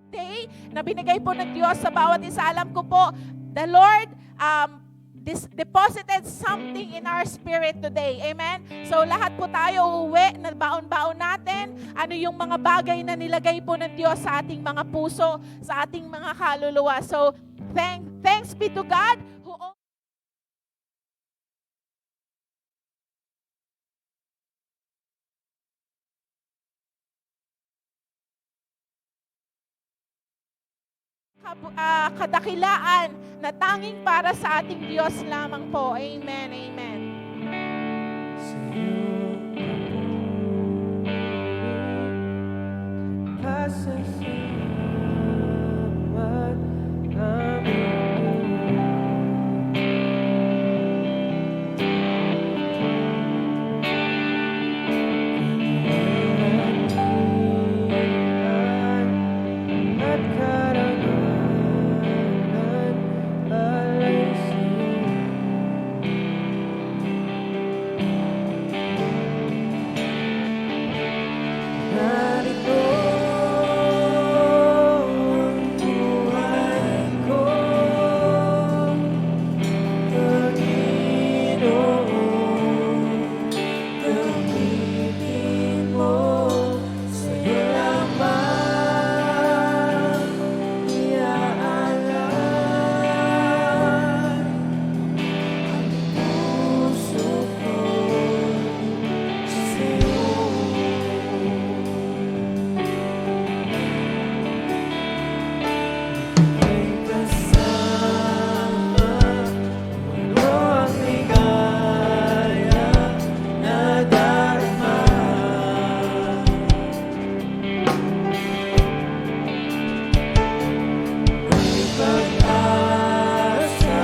day na binigay po ng Diyos sa bawat isa. Alam ko po, the Lord deposited something in our spirit today. Amen? So lahat po tayo uuwi na baon-baon natin. Ano yung mga bagay na nilagay po ng Diyos sa ating mga puso, sa ating mga kaluluwa. So thanks be to God who kadakilaan na tanging para sa ating Diyos lamang po. Amen, amen. Pasasalamat namin. At karangalan alay sa'yo. Narito ang buhay ko, Panginoon, gamitin mo, sa'yo lamang iaalay ang puso ko sa'yo. May kasama, ano ang ligaya na darama. May pag-asa,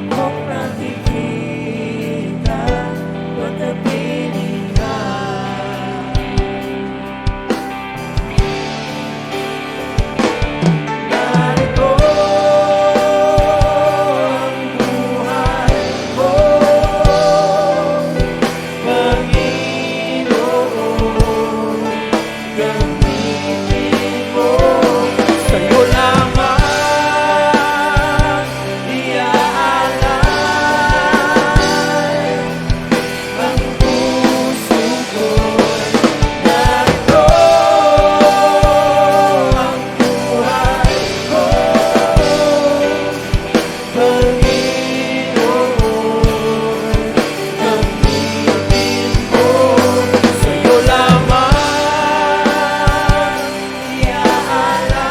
ako'y nakikita, pagkapiling ka. Narito ang buhay ko, Panginoon, gamitin mo, sa'yo lamang iaalay ang puso ko. Narito ang buhay ko, Panginoon, gamitin mo, sa'yo lamang iaalay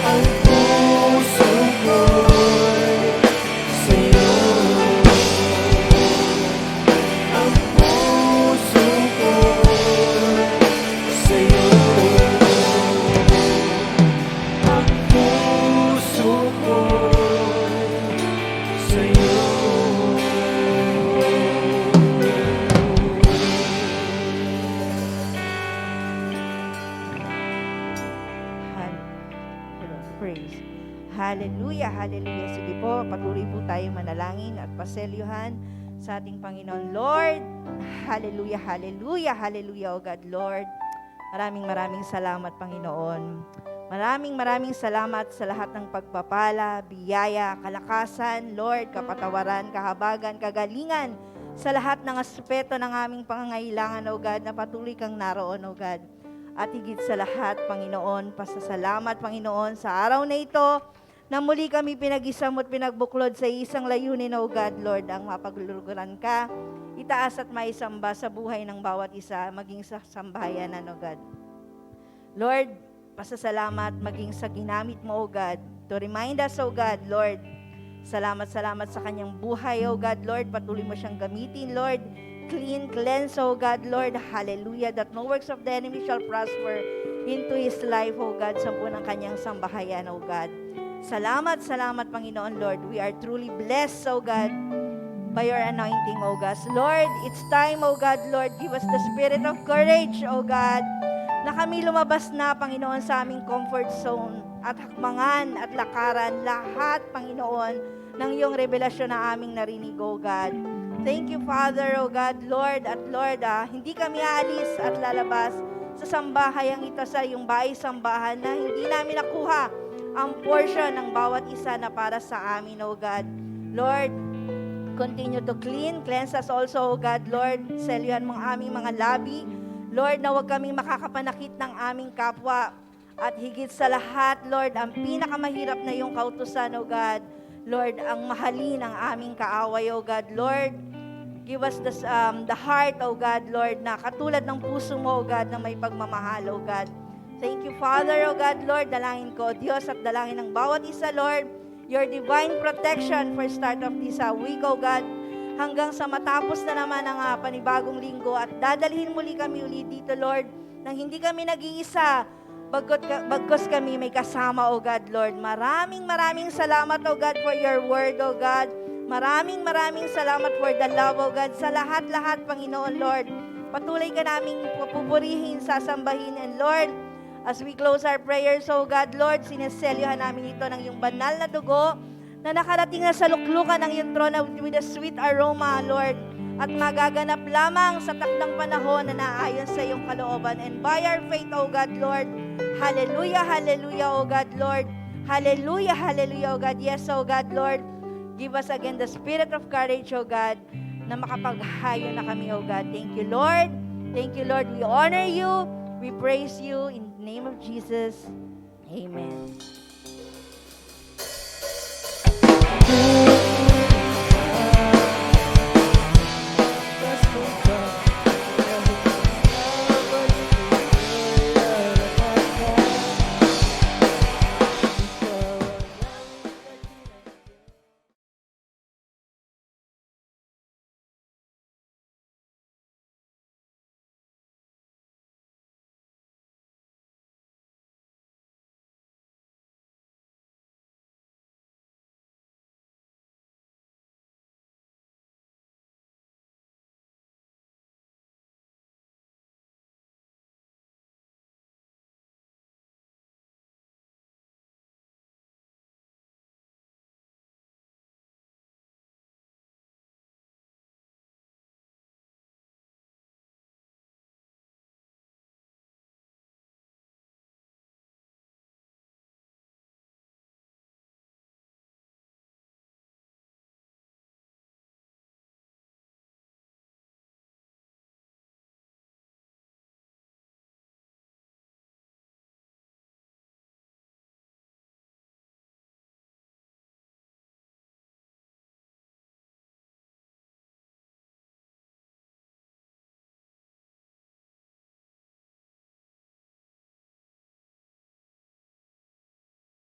ang puso ko sa'yo. Ang puso ko sa'yo. Ang puso ko sa'yo. Praise. Hallelujah, hallelujah. Sige po, patuloy po tayo manalangin at paselyuhan sa ating Panginoon. Lord, hallelujah, hallelujah, hallelujah, O God, Lord. Maraming salamat, Panginoon. Maraming salamat sa lahat ng pagpapala, biyaya, kalakasan, Lord, kapatawaran, kahabagan, kagalingan, sa lahat ng aspeto ng aming pangangailangan, O God, na patuloy kang naroon, O God. At higit sa lahat, Panginoon, pasasalamat, Panginoon, sa araw na ito, na muli kami pinag-isam at pinagbuklod sa isang layunin, O God, Lord, ang mapagluluguran ka, itaas at maisamba sa buhay ng bawat isa, maging sa sambahayanan, O God. Lord, pasasalamat maging sa ginamit mo, O God, to remind us, O God, Lord, salamat sa kanyang buhay, O God, Lord, patuloy mo siyang gamitin, Lord, cleanse, O God, Lord, hallelujah, that no works of the enemy shall prosper into his life, O God, sa po ng kanyang sambahayan, O God. Salamat, Panginoon, Lord. We are truly blessed, O God, by your anointing, O God. Lord, it's time, O God, Lord, give us the spirit of courage, O God, na kami lumabas na, Panginoon, sa aming comfort zone at hakmangan at lakaran lahat, Panginoon, ng iyong revelasyon na aming narinig, O God. Thank you, Father, O God, Lord, at Lord, hindi kami aalis at lalabas sa sambahayang ito, sa iyong bahay-sambahan na hindi namin nakuha ang portion ng bawat isa na para sa amin, O God. Lord, continue to cleanse us also, O God. Lord, selyuhan mo ang aming mga labi. Lord, na huwag kaming makakapanakit ng aming kapwa. At higit sa lahat, Lord, ang pinakamahirap na iyong kautusan, O God. Lord, ang mahalin ang aming kaaway, O God. Lord, give us the heart, O God, Lord, na katulad ng puso mo, O God, na may pagmamahal, O God. Thank you, Father, O God, Lord. Dalangin ko, Diyos, at dalangin ng bawat isa, Lord, your divine protection for start of this week, O God, hanggang sa matapos na naman ang panibagong linggo at dadalhin muli kami ulit dito, Lord, nang hindi kami nag-iisa, bagkos kami may kasama, O God, Lord. Maraming salamat, O God, for your word, O God. Maraming salamat for the love, O God, sa lahat-lahat, Panginoon, Lord. Patuloy ka naming papupurihin, sasambahin, and Lord, as we close our prayers, O God, Lord, sineselyohan namin ito ng iyong banal na dugo na nakarating na sa luklukan ng iyong throne with a sweet aroma, Lord, at magaganap lamang sa takdang panahon na naayon sa iyong kalooban. And by our faith, O God, Lord, hallelujah, O God, Lord, hallelujah, O God, yes, O God, Lord, give us again the spirit of courage, O God, na makapaghayo na kami, O God. Thank you, Lord. We honor you. We praise you in the name of Jesus. Amen.